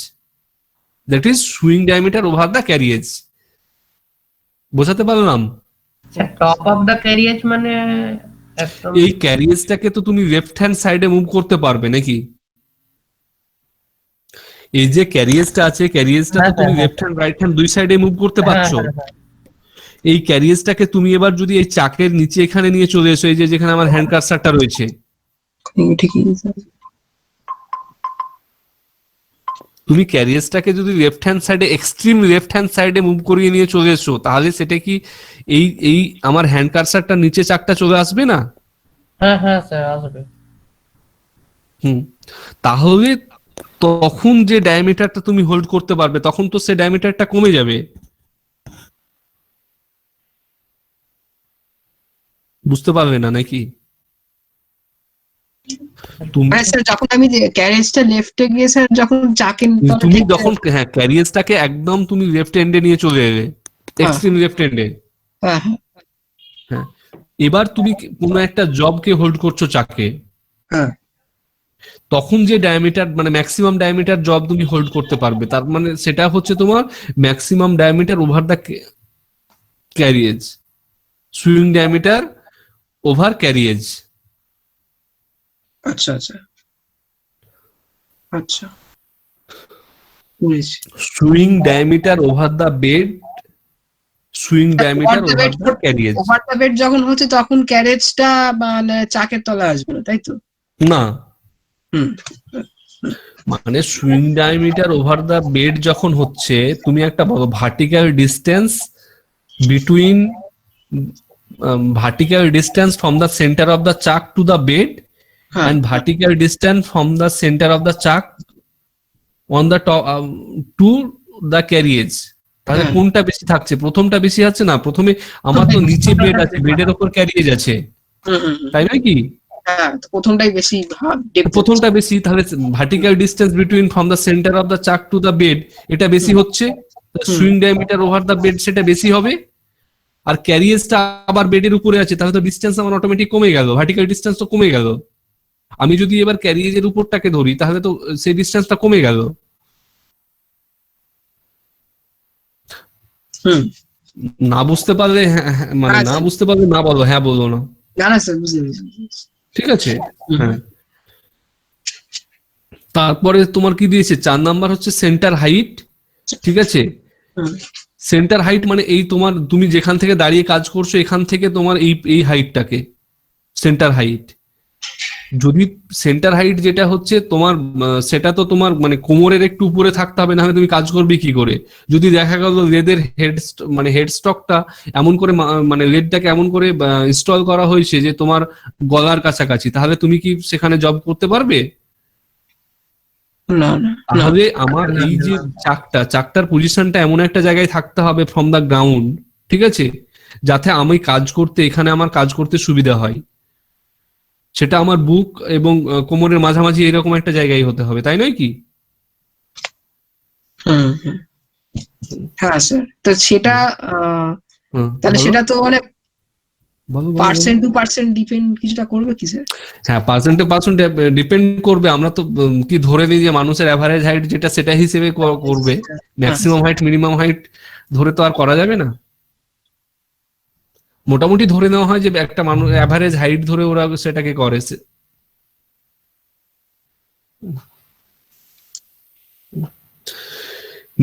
that is swing diameter over the carriage. বোঝাতে পারলাম? টপ অফ দা ক্যারিয়েজ মানে একদম এই ক্যারিয়েজটাকে তো তুমি লেফট হ্যান্ড সাইডে মুভ করতে পারবে নাকি? এই যে ক্যারিয়েজটা আছে, ক্যারিয়েজটা তো তুমি লেফট হ্যান্ড রাইট হ্যান্ড দুই সাইডে মুভ করতে পারছো। এই ক্যারিয়েজটাকে তুমি এবার যদি এই চাকের নিচে এখানে নিয়ে চলে এসো, এই যে যেখানে আমার হ্যান্ড কার্সারটা রয়েছে, তুমি ক্যারিয়েজটাকে যদি লেফট হ্যান্ড সাইডে এক্সট্রিম লেফট হ্যান্ড সাইডে মুভ করিয়ে নিয়ে চলে এসো, তাহলে সেটা কি এই আমার হ্যান্ড কার্সারটা নিচে চাকটা চলে আসবে না? হ্যাঁ হ্যাঁ স্যার আসবে। তাহলে তখন যে ডায়ামিটারটা তুমি হোল্ড করতে পারবে, তখন তো সে ডায়ামিটারটা কমে যাবে। বুঝতে পারলে না নাকি? তুমি মানে স্যার যখন আমি ক্যারেজটা লেফটে গিয়ে স্যার যখন চাকের তুমি যখন হ্যাঁ ক্যারিয়ারটাকে একদম তুমি লেফট এন্ডে নিয়ে চলে এলে, এক্সট্রিম লেফট এন্ডে। হ্যাঁ হ্যাঁ হ্যাঁ, এবার তুমি কোনো একটা জবকে হোল্ড করছো চাকে, হ্যাঁ তখন যে ডায়ামিটার মানে ম্যাক্সিমাম ডায়ামিটার জব তুমি হোল্ড করতে পারবে, তার মানে সেটা হচ্ছে তোমার maximum diameter over the carriage, swing diameter over carriage. আচ্ছা আচ্ছা আচ্ছা বুঝেছি। Swing diameter over the bed, swing diameter Over the over bed the carriage. Over the bed যখন হচ্ছে তখন ক্যারেজটা মানে চাকের তলায় আসবে না, তাই তো? না, হুম মানে swing diameter over the bed যখন হচ্ছে, তুমি একটা বলো vertical distance between vertical distance from the center of the chuck to the bed হ্যাঁ and vertical distance from the center of the chuck on the top to the carriage. তাহলে হ্যাঁ। কোনটা বেশি থাকছে? প্রথমটা বেশি আছে না? প্রথমে আমার তো নিচে বেড আছে, বেডের ওপর ক্যারিয়েজ আছে, হুম, হুম, হুম। তাই নয় কি? হ্যাঁ তো প্রথমটাই বেশি depth প্রথমটা বেশি, তাহলে vertical distance between from the centre of the chuck to the bed এটা বেশি হচ্ছে, swing diameter over the bed সেটা বেশি হবে। আর ক্যারিয়েজটা আবার বেডের উপরে আছে, তাহলে তো ডিস্টেন্স আমার অটোমেটিক কমে গেল, ভার্টিক্যাল ডিস্টেন্স তো কমে গেল। আমি যদি এবার ক্যারিয়েজের উপরটাকে ধরি তাহলে তো সেই ডিস্টেন্সটা কমে গেল। হুম না বুঝতে পারলে মানে না আচ্ছা। বুঝতে পারলে না বলো, হ্যাঁ বলো না, না না স্যার বুঝতে পেরেছি। ঠিক আছে? হ্যাঁ, তারপরে তোমার কি দিয়েছে? 4 নাম্বার হচ্ছে সেন্টার হাইট, ঠিক আছে? হুম, সেন্টার হাইট মানে এই তোমার তুমি যেখান থেকে দাঁড়িয়ে কাজ করছো এখান থেকে তোমার এই হাইটটাকে সেন্টার হাইট। যদি সেন্টার হাইট যেটা হচ্ছে তোমার সেটা তো তোমার মানে কোমরের একটু উপরে থাকতে হবে, নাহলে তুমি কাজ করবে কি করে? যদি দেখা গেল লেদের মানে হেডস্টকটা এমন করে মানে লেডটাকে এমন করে ইনস্টল করা হয়েছে যে তোমার গলার কাছাকাছি, তাহলে তুমি কি সেখানে জব করতে পারবে? না না না তাহলে আমার এই যে চাকটার পজিশনটা এমন একটা জায়গায় থাকতে হবে ফ্রম দা গ্রাউন্ড, ঠিক আছে, যাতে আমি কাজ করতে এখানে আমার কাজ করতে সুবিধা হয়। সেটা আমার বুক এবং কোমরের মাঝামাঝি এরকম একটা জায়গায় হতে হবে, তাই নয় কি? হুম, হুম। হ্যাঁ স্যার তো সেটা তাহলে বলো, সেটা তো মানে বলো, বলো, বলো। পার্সেন্ট টু পার্সেন্ট ডিপেন্ড কিছুটা করবে কি স্যার? হ্যাঁ, পার্সেন্ট ডিপেন্ড করবে। আমরা তো কি ধরে নিই যে মানুষের অ্যাভারেজ হাইট যেটা সেটা হিসেবে করবে, ম্যাক্সিমাম হাইট মিনিমাম হাইট ধরে তো আর করা যাবে না। মোটামুটি ধরে নেওয়া হয় যে একটা মানুষ অ্যাভারেজ হাইট ধরে ওরা সেটাকে করে।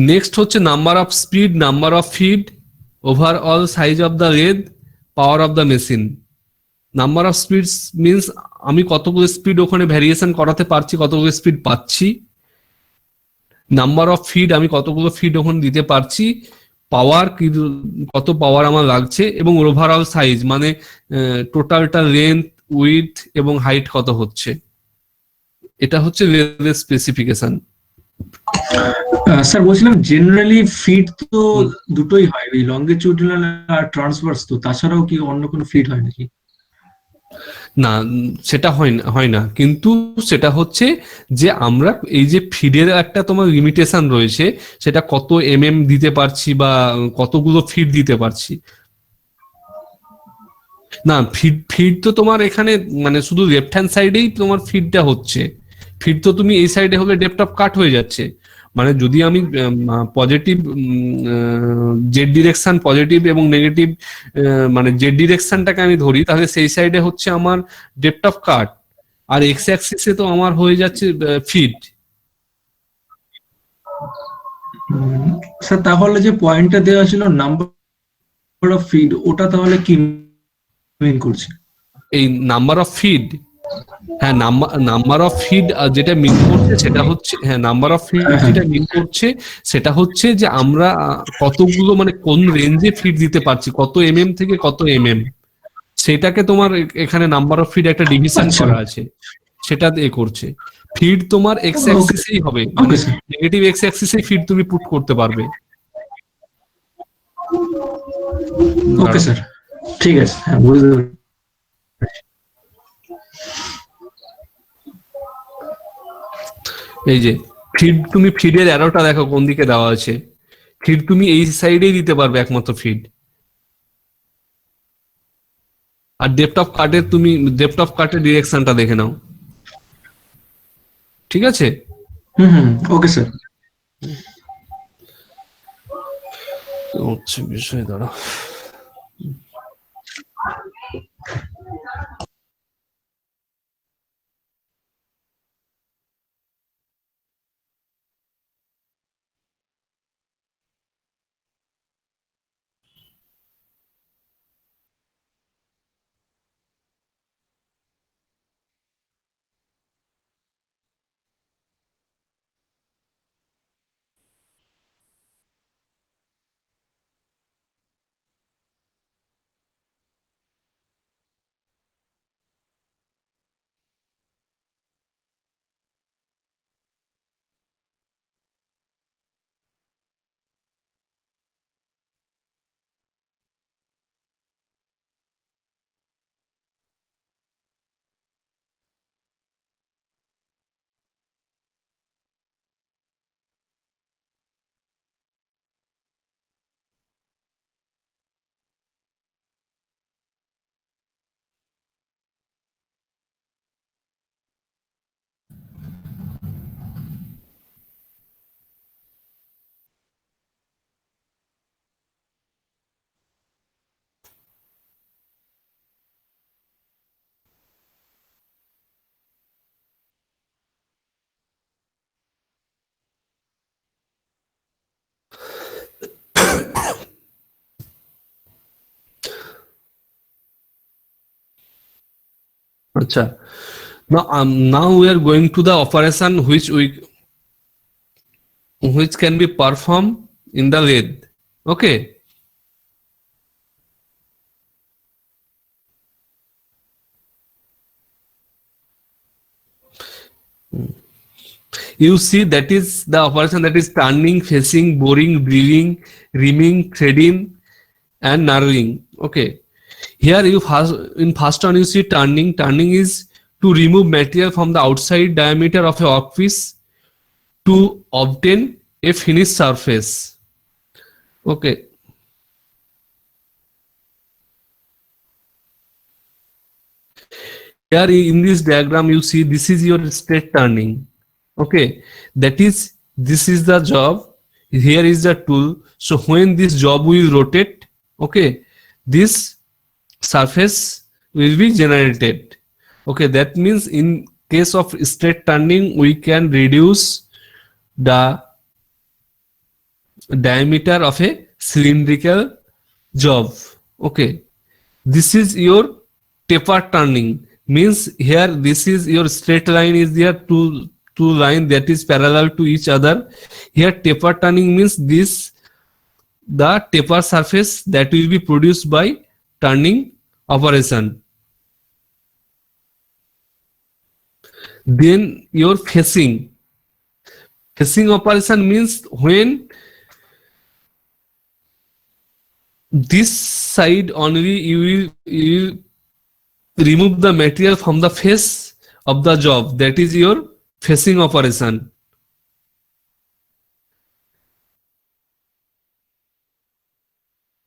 নেক্সট হচ্ছে number of speed, number of feed, overall size of the lathe, power of the machine. Number of speed means আমি কতগুলো স্পিড ওখানে ভ্যারিয়েশন করাতে পারছি, কতগুলো স্পিড পাচ্ছি। নাম্বার অফ ফিড আমি কতগুলো ফিড ওখানে দিতে পারছি, পাওয়ার কত পাওয়ার আমার লাগছে, এবং ওভারঅল সাইজ মানে টোটালটা লেন্থ উইডথ এবং হাইট কত হচ্ছে। এটা হচ্ছে লেদের স্পেসিফিকেশন। স্যার বলছিলাম জেনারেলি ফিট তো দুটোই হয়, ওই লঙ্গিটিউডিনাল আর ট্রান্সভার্স, তো তাছাড়াও কি অন্য কোনো ফিট হয় নাকি? না, সেটা হয় না, কিন্তু সেটা হচ্ছে যে আমরা এই যে ফিডের একটা তোমার লিমিটেশন রয়েছে, সেটা কত দিতে পারছি বা কতগুলো ফিড দিতে পারছি। না, ফিড তো তোমার এখানে মানে শুধু লেফট হ্যান্ড সাইডেই তোমার ফিডটা হচ্ছে। ফিড তো তুমি এই সাইডে হলে ডেপথ অফ কাট হয়ে যাচ্ছে। মানে যদি আমি পজিটিভ জেড ডিরেকশন পজিটিভ এবং নেগেটিভ মানে জেড ডিরেকশনটাকে আমি ধরি, তাহলে সেই সাইডে হচ্ছে আমার depth of cut, R x অ্যাক্সিসে তো আমার হয়ে যাচ্ছে ফিড। স্যার তাহলে যে পয়েন্টটা দেওয়া ছিল নাম্বার অফ ফিড, ওটা তাহলে কি মিন করছে? এই নাম্বার অফ ফিড, হ্যাঁ নাম্বার অফ ফিড যেটা মিন করছে সেটা হচ্ছে, হ্যাঁ নাম্বার অফ ফিড যেটা মিন করছে সেটা হচ্ছে যে আমরা কতগুলো মানে কোন রেঞ্জে ফিড দিতে পারছি, কত থেকে কত সেটাকে তোমার এখানে নাম্বার অফ ফিড একটা ডিভিশন করা আছে, সেটা দিয়ে করছে। ফিড তোমার এক্স অ্যাক্সিসেই হবে, মানে নেগেটিভ এক্স অ্যাক্সিসেই ফিড তুমি পুট করতে পারবে। ওকে স্যার, ঠিক আছে, হ্যাঁ বুঝতে পারছি। এই যে ফিড, তুমি ফিডের অ্যারোটা দেখো কোন দিকে দেওয়া আছে। ফিড তুমি এই সাইডেই দিতে পারবে একমাত্র ফিড। আর ডেপথ অফ কাটের তুমি ডেপথ অফ কাটের ডিরেকশনটা দেখে নাও, ঠিক আছে? Okay sir. হচ্ছে বিষয় দাঁড়া। আচ্ছা, now we are going to the operation which can be performed in the lathe. Okay. You see, that is the operation that is turning, facing, boring, drilling, reaming, threading, and narrowing. Okay. Here in first one you see turning. Turning is to remove material from the outside diameter of a workpiece to obtain a finished surface. Okay. Here in this diagram you see this is your straight turning. Okay, that is, this is the job, here is the tool. So when this job will rotate, okay, this surface will be generated. Okay, that means in case of straight turning we can reduce the diameter of a cylindrical job. Okay, this is your taper turning, means here this is your straight line is there, two line that is parallel to each other. Here taper turning means this, the taper surface that will be produced by turning operation. Then your facing operation means when this side only you will remove the material from the face of the job, that is your facing operation.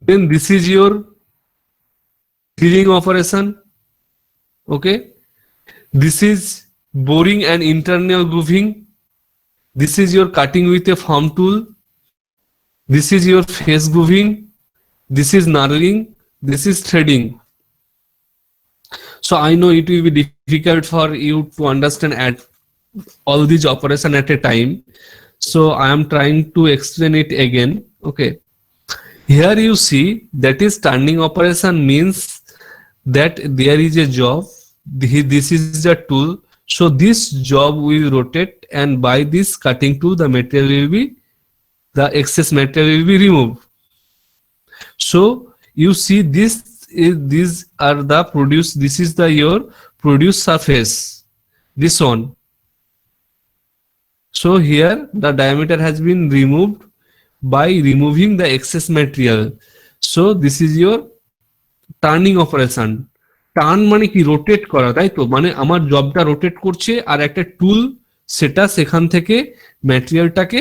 Then this is your drilling operation. Okay, this is boring and internal grooving. This is your cutting with a form tool. This is your face grooving. This is knurling. This is threading. So I know it will be difficult for you to understand at all these operation at a time. So I am trying to explain it again. Okay. Here you see that is turning operation means that there is a job. This is the tool. So this job will rotate, and by this cutting tool the material will be, the excess material will be removed. So you see these are the produced, this is the your produced surface, this one. So here the diameter has been removed by removing the excess material. So this is your turning operation. Turn মানে কি, rotate করা, তাই তো? মানে আমার জবটা rotate করছে আর একটা টুল সেটা সেখান থেকে ম্যাটেরিয়ালটাকে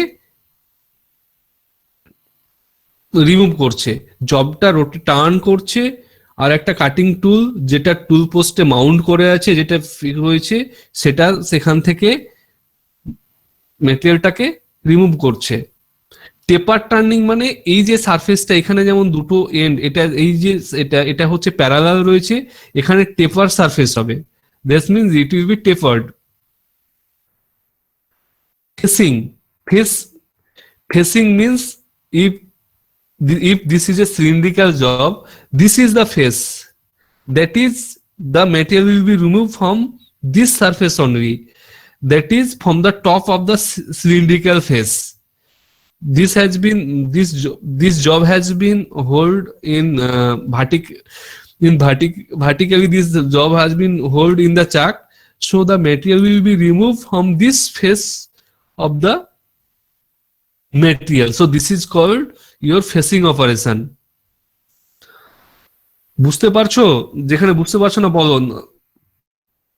রিমুভ করছে, জবটা টার্ন করছে, আর একটা কাটিং টুল যেটা টুল পোস্টে মাউন্ট করে আছে, যেটা রয়েছে, সেটা সেখান থেকে ম্যাটেরিয়ালটাকে রিমুভ করছে। টেপার টার্নিং মানে এই যে সারফেসটা এখানে যেমন দুটো এন্ড, এটা এই যে এটা হচ্ছে প্যারালাল রয়েছে, এখানে টেপার সারফেস হবে, that means it will B tapered. Facing means if this is a cylindrical job, this is the face, that is the material will be removed from this surface only, that is from the top of the cylindrical face. This job has been hold in vertically. This job has been hold in the chuck, so the material will be removed from this face of the material. So this is called your facing operation. বুঝতে পারছো? যেখানে বুঝতে পারছো না বলো।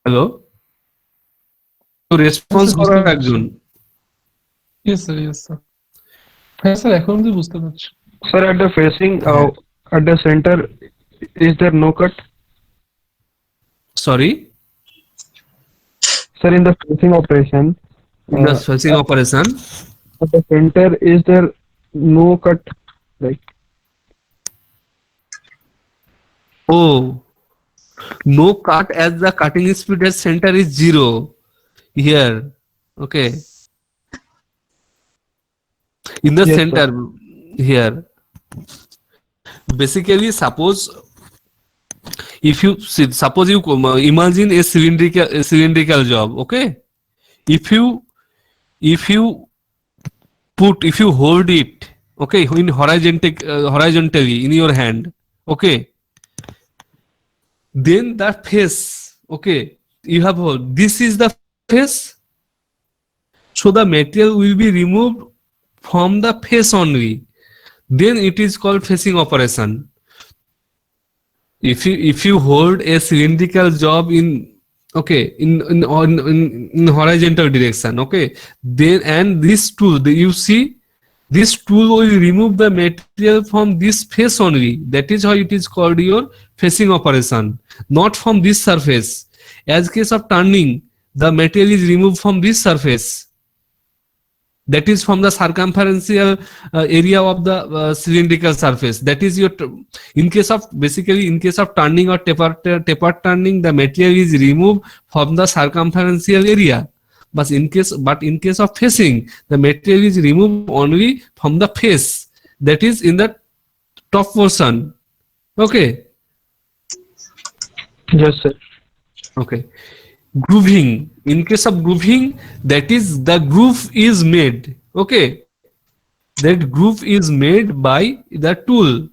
Hello, তো response আচ্ছা, করো বুঝতে পারছি। একজন। Yes sir. হ্যাঁ স্যার, এখন অব্দি বুঝতে পারছি। Sir, at the facing, at the center, is there no cut? Sorry, Sir, in the facing operation, in the facing operation, at the center, is there no cut? Like, oh, no cut as the cutting speed at center is 0 here. Okay, in the Yes, center here. Basically, suppose you imagine a cylindrical job. Okay, if you hold it, okay, in horizontally in your hand, okay, then the face, okay, you have hold, this is the face, so the material will be removed from the face only, then it is called facing operation. If you hold a cylindrical job in, okay, in horizontal direction, okay, then and this tool, you see, this tool will remove the material from this face only, that is how it is called your facing operation, not from this surface. As case of turning, the material is removed from this surface, that is from the circumferential area of the cylindrical surface, that is your in case of turning or taper turning, the material is removed from the circumferential area, but in case of facing, the material is removed only from the face, that is in the top portion. Okay, yes, sir. okay. Grooving, in case of grooving, that is the groove is made, okay, that groove is made by the tool,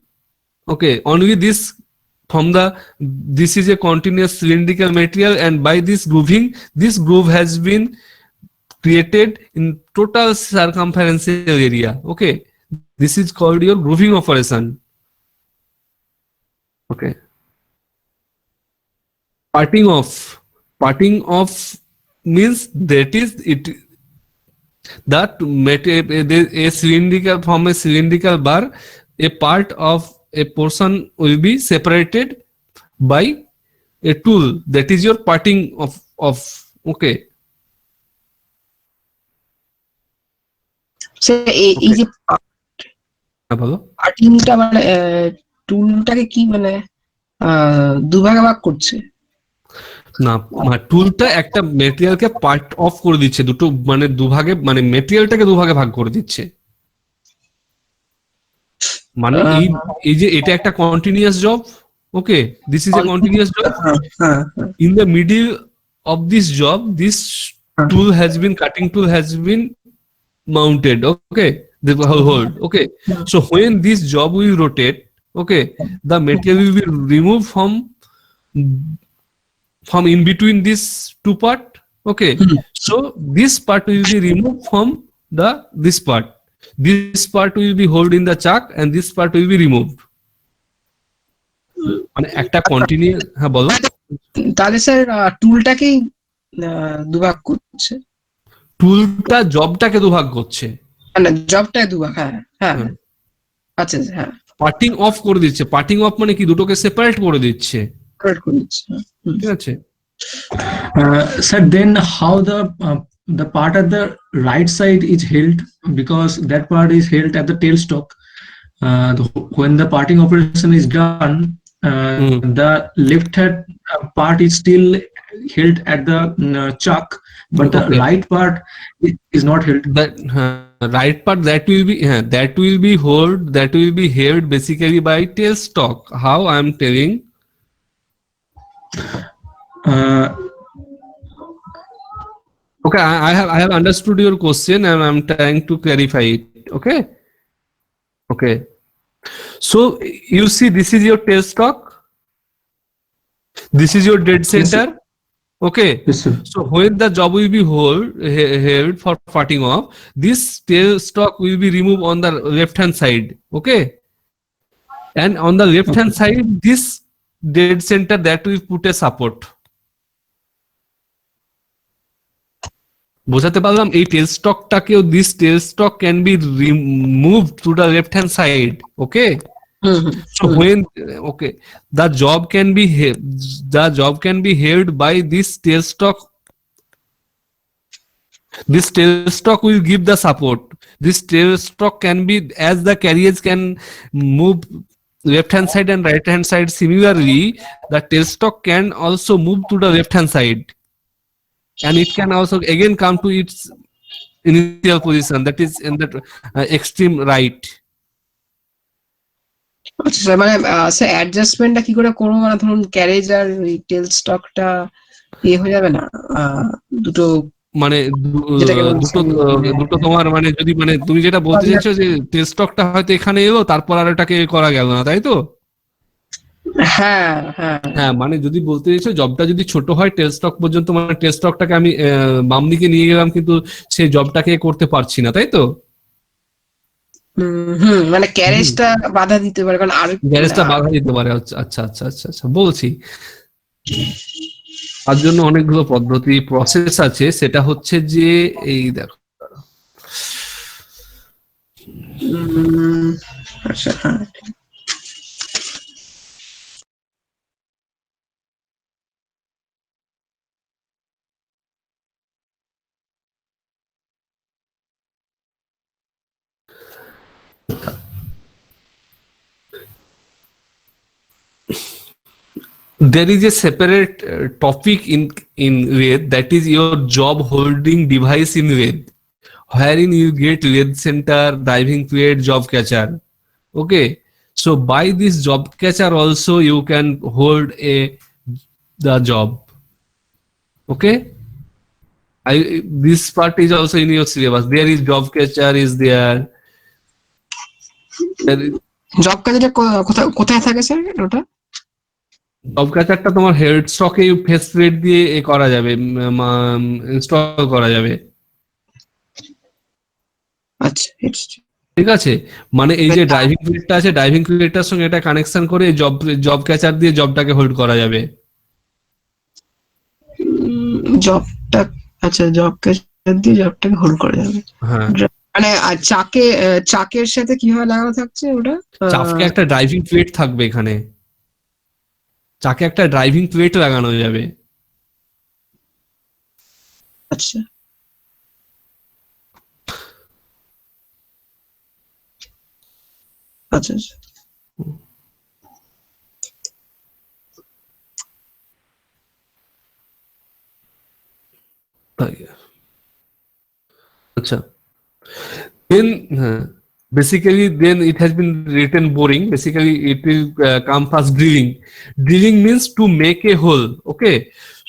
okay, only this is a continuous cylindrical material, and by this grooving, this groove has been created in total circumferential area, okay, this is called your grooving operation. Okay, parting off means that is it, that a cylindrical, from a cylindrical bar, a part of a portion will be separated by a tool, that is your parting of okay. সে এই যে বলো, পার্টিংটা মানে টুলটাকে কি মানে দুভাগে ভাগ করছে? না, টুলটা একটা মেটেরিয়ালকে পার্ট অফ করে দিচ্ছে, দুটো মানে দুভাগে, মানে মেটেরিয়ালটাকে দুভাগে ভাগ করে দিচ্ছে, মানে এই যে এটা একটা continuous job, okay, this is a continuous job, in the middle of this job, this tool has been, cutting tool has been mounted, okay, the hold, okay, so when this job will rotate, okay, the material will be removed from in between this two part, okay, so this part will be removed from this part will be held in the chuck, and this part will be removed, মানে একটা continuous. হ্যাঁ বলো। তাহলে sir টুলটাকেই দুভাগ করছে। টুলটা জবটাকে দুভাগ করছে, না জবটা দুভাগ, হ্যাঁ হ্যাঁ হুম। আচ্ছা আচ্ছা, হ্যাঁ পার্টিং অফ করে দিচ্ছে। পার্টিং অফ মানে কি, দুটোকে সেপারেট করে দিচ্ছে, correct করে দিচ্ছি, হ্যাঁ। হুম। ঠিক আছে। Sir, then how the part at the right side is held, because that part is held at the tailstock. When the parting operation is done, the left hand part is still held at the chuck, but the Okay. right part is not held. That right part that will be that will be held basically by tailstock. How I am telling. Uh, Okay, I have understood your question and I'm trying to clarify it. Okay. Okay. So you see, this is your tailstock. This is your dead Yes, sir. center. Okay. yes, sir. So when the job will be held for parting off, this tailstock will be removed on the left hand side. Okay. And on the left hand side, this dead center, that will put a support. বোঝাতে পারলাম? এই tail স্টকটাকেও, this tail stock can be removed to the left hand side. Okay, hmm hmm so when okay, the job can be held by this tailstock. This tailstock will give the support. This tailstock can be, as the carriage can move left hand side and right hand side, similarly the tailstock can also move to the left hand side, and it can also again come to its initial position, that is in the extreme right. আচ্ছা sir, মানে sir অ্যাডজাস্টমেন্টটা কি করে করবো? মানে ধরুন carriage আর টেল স্টকটা হয়ে যাবে না, দুটো মানে যেটাকে বলছেন, দুটো তোমার, মানে যদি, মানে তুমি যেটা বলতে চাইছো যে টেল স্টকটা হয়তো এখানে এলো, তারপর আর এটাকে করা গেল না, তাই তো? হ্যাঁ হ্যাঁ হ্যাঁ, মানে যদি বলতে চাইছো জবটা যদি ছোট হয় টেল স্টক পর্যন্ত, মানে টেল স্টকটাকে আমি বাম দিকে নিয়ে গেলাম কিন্তু সেই জবটাকে করতে পারছি না, তাই তো? মানে ক্যারেজটা বাধা দিতে পারে, কারণ আর গ্যারেজটা বাধা দিতে পারে। আচ্ছা আচ্ছা আচ্ছা আচ্ছা আচ্ছা, বলছি। তার জন্য অনেকগুলো পদ্ধতি, প্রসেস আছে। সেটা হচ্ছে যে এই দেখো, আচ্ছা হ্যাঁ there is a separate topic in RAID, that is your job holding device in RAID, wherein you get RAID center, driving fluid, job catcher. Okay, so by this job catcher also you can hold the job. Okay, this part is also in your syllabus. There is job catcher is there. Job কাজটা কোথায় কোথায় থাকে sir ওটা? Job ক্যাচারটা তোমার head স্টকে face rate দিয়ে করা যাবে, ইনস্টল করা যাবে। আচ্ছা ঠিক আছে, মানে এই যে ড্রাইভিং ফিল্ডটা আছে, ড্রাইভিং ফিল্ডটার সঙ্গে এটা কানেকশন করে জব ক্যাচার দিয়ে জবটাকে হোল্ড করা যাবে। জবটা, আচ্ছা জব ক্যাচার দিয়ে জবটাকে হোল্ড করা যাবে। হ্যাঁ, মানে চাকের সাথে কিভাবে লাগানো থাকছে ওটা? চাকে একটা ড্রাইভিং প্লেট থাকবে, এখানে চাকে একটা ড্রাইভিং প্লেট লাগানো যাবে। আচ্ছা আচ্ছা আচ্ছা আচ্ছা, then basically then it has been written boring. Basically it will come first drilling. Drilling means to make a hole. Okay,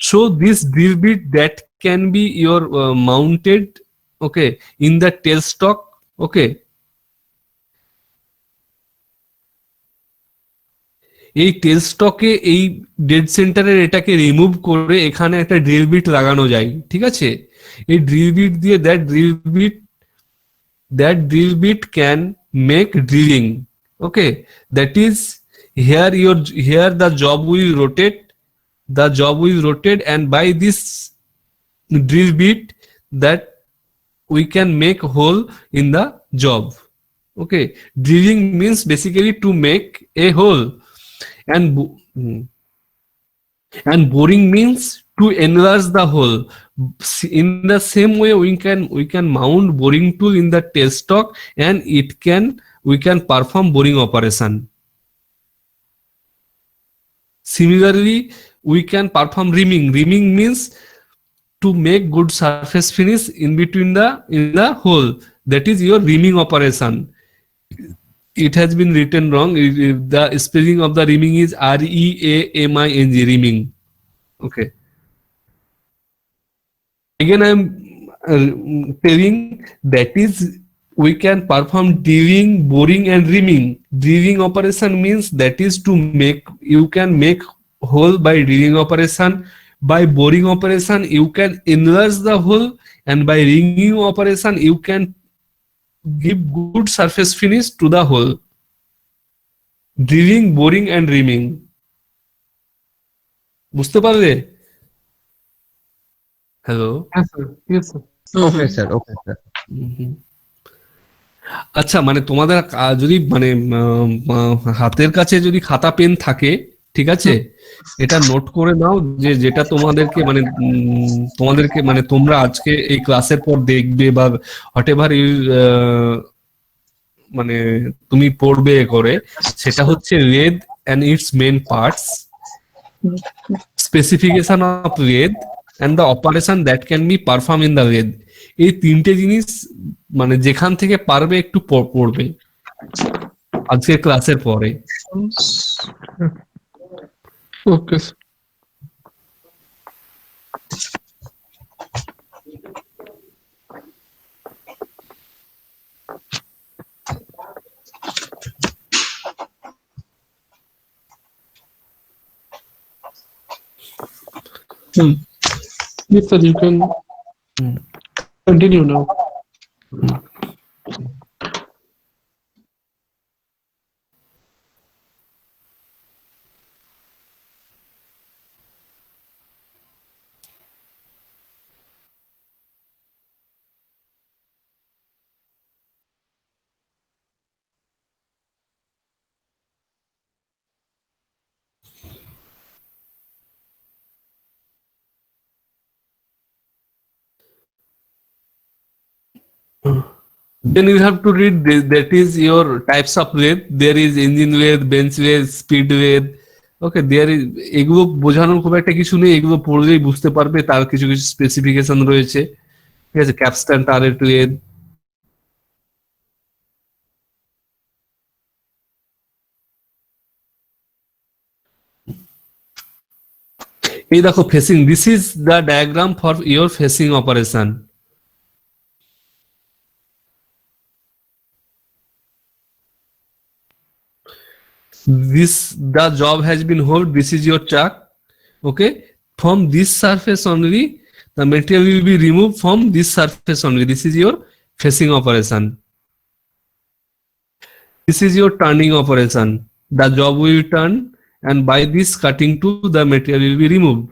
so this drill bit that can be your mounted, okay, in the tailstock. Okay, এই টেলস্টকে এই dead সেন্টারের এটাকে remove করে এখানে একটা drill bit লাগানো যায়। ঠিক আছে, এই ড্রিল বিট দিয়ে that drill bit can make drilling. Okay, that is here the job will rotate, and by this drill bit that we can make hole in the job. Okay, drilling means basically to make a hole, and and boring means to enlarge the hole. In the same way, we can mount boring tool in the tailstock, and we can perform boring operation. Similarly, we can perform reaming. Reaming means to make good surface finish in between in the hole. That is your reaming operation. It has been written wrong. The spelling of the reaming is REAMING, reaming. Okay. Again, I am telling that is we can perform drilling, boring, and reaming. Drilling operation means that is to make, you can make hole by drilling operation. By boring operation, you can enlarge the hole, and by reaming operation, you can give good surface finish to the hole. Drilling, boring, and reaming. বুঝতে পারলে? Hello. Yes, sir. Yes, sir. Okay, sir. Okay, sir. আচ্ছা, মানে তোমাদের যদি মানে হাতের কাছে যদি খাতা পেন থাকে, ঠিক আছে, এটা নোট করে নাও যে যেটা তোমাদেরকে মানে মানে তোমরা আজকে এই ক্লাসের পর দেখবে বা হোয়াটএভার মানে তুমি পড়বে করে, সেটা হচ্ছে lathe and its main parts, specification of lathe, and the operation that can be performed in the lathe. এই তিনটে জিনিস মানে যেখান থেকে পারবে একটু পড়বে আজকের ক্লাসের পরে। Okay, sir. Yes, sir. You can continue now. Then you have to read this, that is your types of lathe. There is engine lathe, bench lathe, speed lathe. Okay, there is, এগুলো বোঝানোর খুব একটা কিছু নেই, এগুলো পড়লেই বুঝতে পারবে, তার কিছু কিছু স্পেসিফিকেশন রয়েছে, ঠিক আছে। ক্যাপস্টন টারেট লেদ, এই দেখো facing, this is the diagram for your facing operation. This, the job has been hold, this is your chuck. Okay, from this surface only the material will be removed, from this surface only. This is your facing operation. This is your turning operation. The job will turn, and by this cutting tool the material will be removed.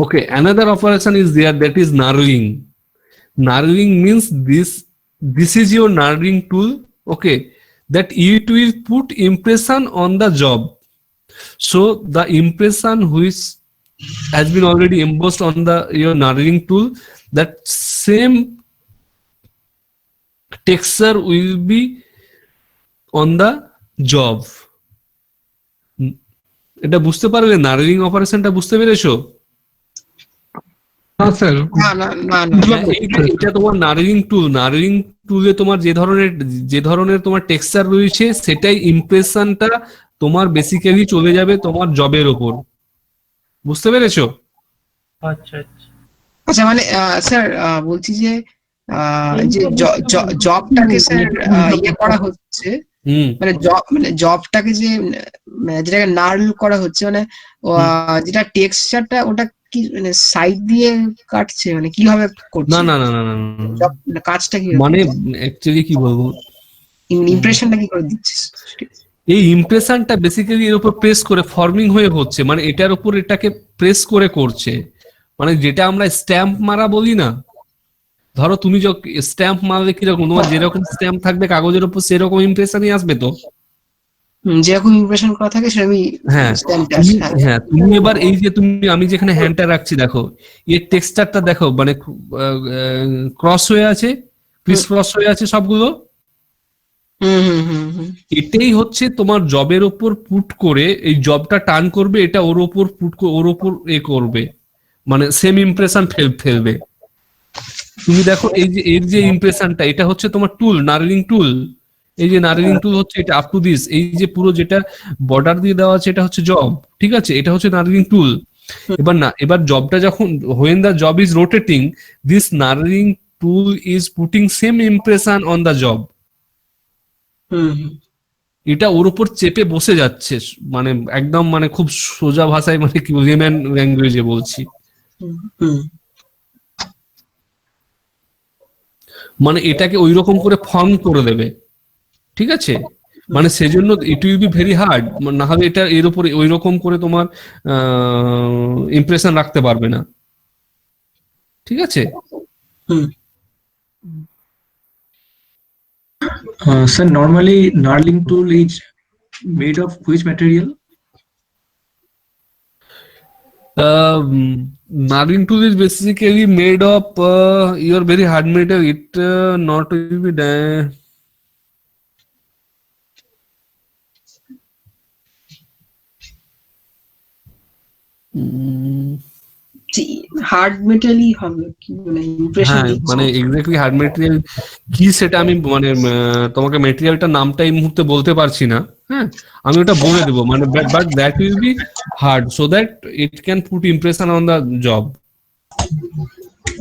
Okay, another operation is there, that is narrowing. Narrowing means this is your narrowing tool, okay, that it will put impression on the job. So the impression which has been already embossed on your narrowing tool, that same texture will be on the job. এটা বুঝতে পারলে? নার্ভিং অপারেশনটা বুঝতে পেরেছো? হ্যাঁ sir. এটা তোমার নার্ভিং টুল। নার্ভিং টুলে তোমার যে ধরনের তোমার টেক্সচার রয়েছে, সেটাই ইমপ্রেশনটা তোমার বেসিক্যালি চলে যাবে তোমার জবের উপর। বুঝতে পেরেছো? আচ্ছা আচ্ছা। আচ্ছা, মানে স্যার বলছি যে জবটাকে স্যার ইয়ে করা হচ্ছে, মানে জবটাকে যেটাকে নার্ল করা হচ্ছে, মানে যেটা টেক্সচারটা ওটা কি মানে সাইড দিয়ে কাটছে, মানে কিভাবে করছে? না না না না না, কাজটা কি মানে অ্যাকচুয়ালি কি বলবো, ইমপ্রেশনটা কি করে দিচ্ছিস? এই ইমপ্রেশনটা বেসিক্যালি এর উপর প্রেস করে ফর্মিং হয়ে হচ্ছে, মানে এটার উপর এটাকে প্রেস করে করছে, মানে যেটা আমরা স্ট্যাম্প মারা বলি না। ধরো তুমি স্ট্যাম্প মারলে কিরকম, তোমার যেরকম স্ট্যাম্প থাকবে কাগজের উপর সেরকম ইমপ্রেশনই আসবে তো। যেরকম ইমপ্রেশন করা থাকে সেরকমই হ্যাঁ স্ট্যাম্পটা আসে। হ্যাঁ। হ্যাঁ, তুমি এবার এই যে আমি যেখানে হ্যান্ডটা রাখছি দেখো, এর টেক্সচারটা দেখো, মানে ক্রস হয়ে আছে, ক্রিস ক্রস হয়ে আছে সবগুলো। এটাই হচ্ছে তোমার জবের ওপর পুট করে, এই জবটা টার্ন করবে, এটা ওর ওপর ওর ওপর করবে, মানে সেম ইমপ্রেশন ফেলবে। তুমি দেখো এই যে এর যে ইমপ্রেশনটা, এটা হচ্ছে তোমার টুল, নার্লিং টুল। এই যে নার্লিং টুল হচ্ছে এটা আপ টু দিস, এই যে পুরো যেটা বর্ডার দিয়ে দেওয়া আছে এটা হচ্ছে জব, ঠিক আছে, এটা হচ্ছে নার্লিং টুল। এবার জবটা যখন when the job is rotating, this narrowing tool is putting same impression on the job. এটা ওর উপর চেপে বসে যাচ্ছে, মানে একদম, মানে খুব সোজা ভাষায়, মানে কি লেম্যান ল্যাঙ্গুয়েজে বলছি, মানে এটাকে ওই রকম করে ফর্ম করে দেবে, ঠিক আছে। মানে সেজন্য ইট উইল বি ভেরি হার্ড, না হলে এটা এর উপরে ওই রকম করে তোমার ইমপ্রেশন রাখতে পারবে না, ঠিক আছে। Sir, normally knurling tool is made of which material? Knurling tool is basically made of your very hard metal. It not will be hard মেটালই হবে কি, মানে ইমপ্রেশন হ্যাঁ, মানে এক্স্যাক্টলি হার্ড মেটেরিয়াল কি সেটা আমি মানে তোমাকে মেটেরিয়ালটার নামটা এই মুহূর্তে বলতে পারছি না। হ্যাঁ, আমি ওটা বলে দেবো, মানে but that will be hard so that it can put impression on the job.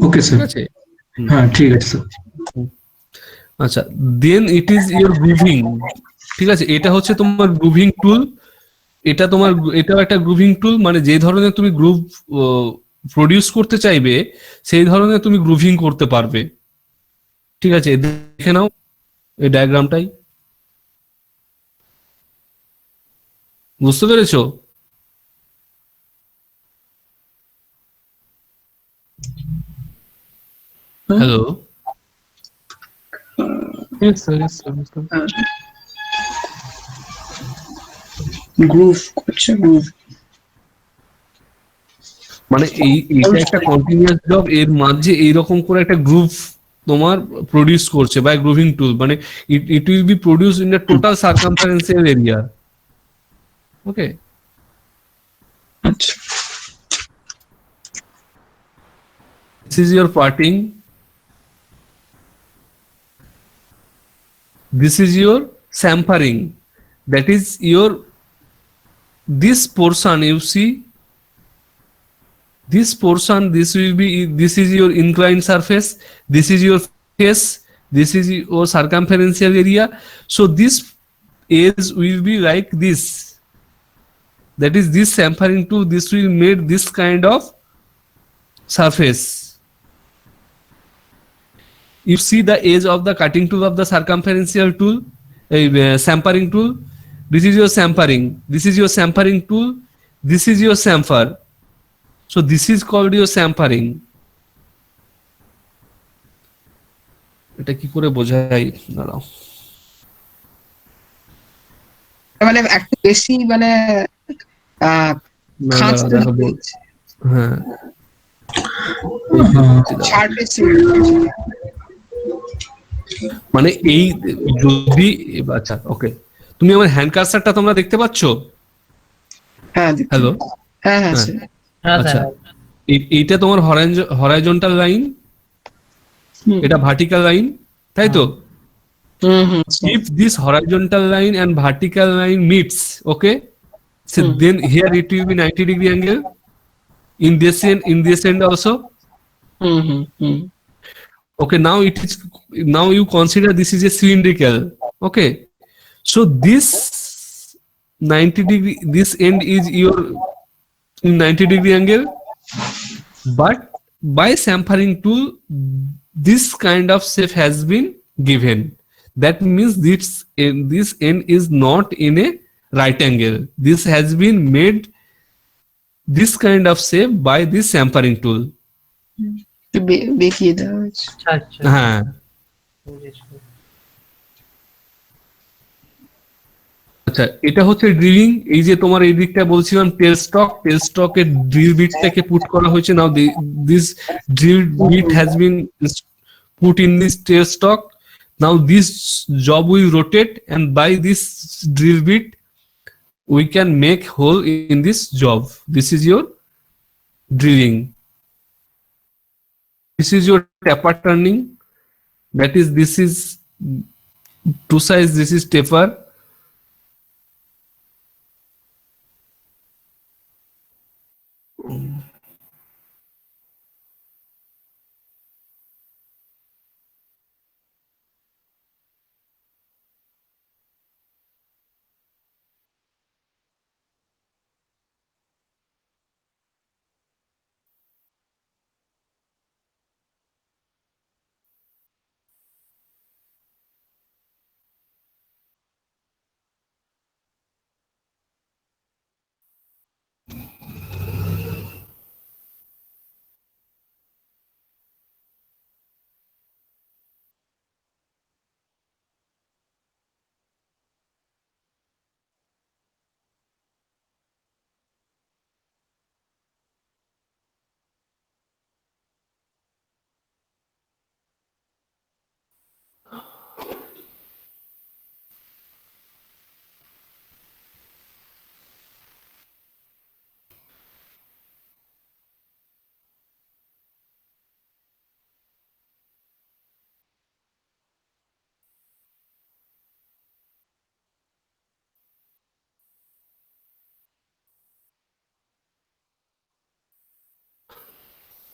Okay sir, ঠিক আছে, হ্যাঁ ঠিক আছে স্যার। আচ্ছা, দেন ইট ইজ ইওর গ্রুভিং, ঠিক আছে, এটা হচ্ছে তোমার গ্রুভিং টুল। এটাও একটা গ্রুভিং টুল, মানে যে ধরনের তুমি গ্রুভ প্রডিউস করতে চাইবে সেই ধরনের তুমি গ্রুভিং করতে পারবে, ঠিক আছে। দেখে নাও এই ডায়াগ্রামটাই, বুঝতে পেরেছো? Hello, Yes, sir. Yes, sir. Yes, sir. গ্রুভ করছে, গ্রুভ মানে এইটা একটা কন্টিনিউয়াস জব, এর মাঝে এইরকম করে একটা গ্রুভ তোমার প্রডিউস করছে বাই গ্রুভিং টুল, মানে it will be produce in the total circumferential area. Okay, আচ্ছা। this is your parting, this is your chamfering, that is your this portion you see, this portion, this is your inclined surface, this is your face, this is your circumferential area. So this edge will be like this, that is this chamfering tool, this will make this kind of surface. You see the edge of the cutting tool of the circumferential tool, chamfering tool. This is your chamfering, this is your chamfering tool, this is your chamfer. So this is called your chamfering. এটা কি করে বোঝাই, দাঁড়াও। মানে একটু বেশি মানে খাঁজ দেখো, হ্যাঁ, মানে এই যদি, আচ্ছা ওকে, তুমি আমার হ্যান্ড কার্সারটা তোমরা দেখতে পাচ্ছো? হ্যাঁ, হ্যালো, হ্যাঁ হ্যাঁ আচ্ছা, এইটা তোমার হরাইজন্টাল লাইন, এটা ভার্টিক্যাল লাইন, তাই তো? If this horizontal line and vertical line meets, okay, so then here it will be 90-degree angle. In this end also. Okay, now you consider this is a cylindrical. Okay, so this 90-degree, this end is your 90-degree angle, but by chamfering tool this kind of shape has been given. that means this n is not in a right angle. This has been made this kind of shape by this chamfering tool. বেঁকিয়ে দেওয়া হয়েছে। আচ্ছা আচ্ছা হ্যাঁ, বুঝেছি। আচ্ছা, এটা হচ্ছে ড্রিলিং। এই যে তোমার এই দিকটা বলছিলাম টেল স্টকের ড্রিল বিটটাকে পুট করা হয়েছে। Now this drill bit has been put in this tail stock. Now this job will rotate, and by this drill bit we can make hole in this job. This is your drilling. This is your taper turning. That is, this is two sides, this is taper.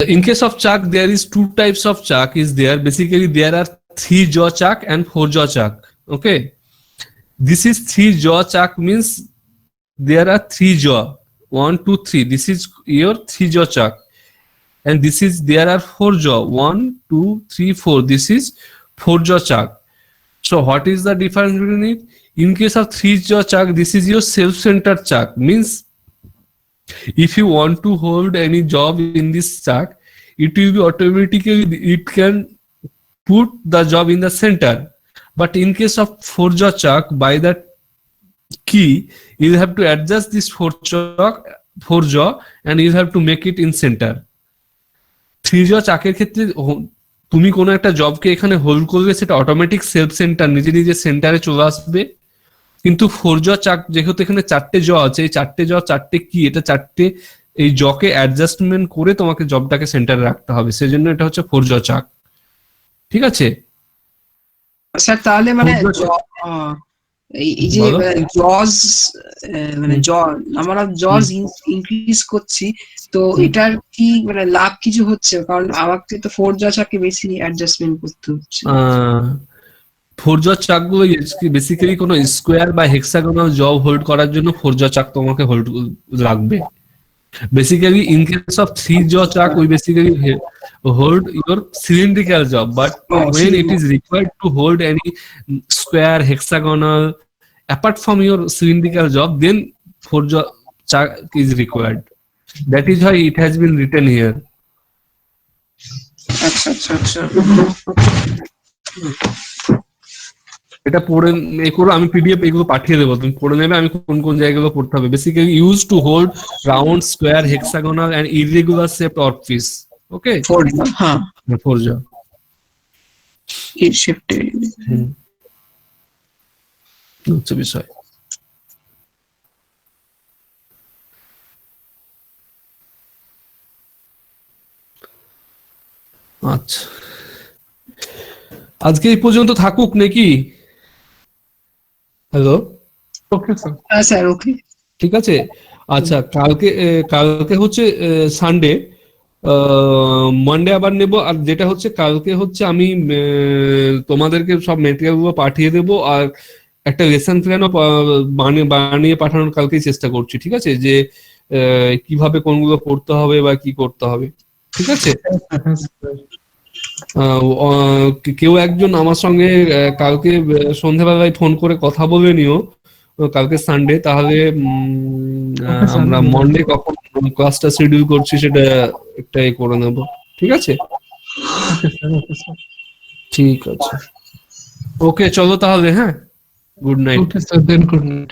In case of chuck, there is two types of chuck is there. Basically, there are 3-jaw chuck and 4-jaw chuck. Okay, this is 3-jaw chuck means there are 3 jaw. 1, 2, 3. This is your 3-jaw chuck, and this is there are 4 jaw. 1, 2, 3, 4. This is 4-jaw chuck. So what is the difference between it? In case of 3-jaw chuck, this is your self-centered chuck. Means if you want to hold any job in this chuck, it will be automatically, it can put the job in the center. But in case of 4-jaw chuck, by that key, you have to adjust this 4-jaw and you have to make it in center. 3-jaw chuck-এর ক্ষেত্রে তুমি কোনো একটা জবকে এখানে hold করবে, সেটা automatic self centre নিজে নিজে সেন্টারে চলে আসবে। কিন্তু 4-jaw চাক যেহেতু এখানে 4টে জ আছে, এই 4টে জ 4টে কি, এটা 4টে এই জকে অ্যাডজাস্টমেন্ট করে তোমাকে জবটাকে সেন্টারে রাখতে হবে, সেজন্য এটা হচ্ছে 4-jaw চাক। ঠিক আছে স্যার, তাহলে মানে এই যে জজ মানে আমরা জজ ইনক্রিজ করছি, তো এটার কি মানে লাভ কিছু হচ্ছে? কারণ আমাকে তো 4-jaw চাকে বেশি অ্যাডজাস্টমেন্ট করতে হচ্ছে। 4-jaw চাকগুলো বেসিক্যালি কোনো স্কোয়ার বা হেক্সাগোনাল জব হোল্ড করার জন্য 4-jaw চাক তোমাকে হোল্ড লাগবে। Basically, in case of 3-jaw chuck, we basically hold your cylindrical job, but when it is required to hold any square, hexagonal, apart from your cylindrical job, then 4-jaw chuck is required. That is why it has been written here. আচ্ছা আচ্ছা আচ্ছা, এটা পড়ে এগুলো আমি PDF এগুলো পাঠিয়ে দেবো, তুমি পড়ে নেবে আমি কোন কোন জায়গাগুলো পড়তে হবে। Basically use to hold round, square, hexagonal and irregular shaped workpiece. Okay, 4-jaw, হ্যাঁ 4-jaw এই শেপটা হচ্ছে বিষয়। আচ্ছা, আজকে এই পর্যন্ত থাকুক নাকি? Hello, okay sir. হ্যাঁ স্যার, ওকে ঠিক আছে। আচ্ছা, কালকে হচ্ছে সানডে, মানডে আবার নেব। আর যেটা হচ্ছে কালকে হচ্ছে আমি তোমাদেরকে সব মেটেরিয়াল গুলো পাঠিয়ে দেবো, আর একটা লেসন প্ল্যানও বানিয়ে পাঠানোর কালকেই চেষ্টা করছি। ঠিক আছে, যে কিভাবে কোনগুলো পড়তে হবে বা কি করতে হবে। ঠিক আছে, কেউ একজন আমার সঙ্গে কালকে সন্ধ্যাবেলায় ফোন করে কথা বলে নিও, কালকে সানডে, তাহলে Okay, sir. আমরা মন্ডে কখন ক্লাসটা শিডিউল করছি সেটা একটা করে নেব, ঠিক আছে? Okay, sir. Okay, sir. ঠিক আছে, ওকে, চলো তাহলে, হ্যাঁ, good night. Okay, sir. Then good night.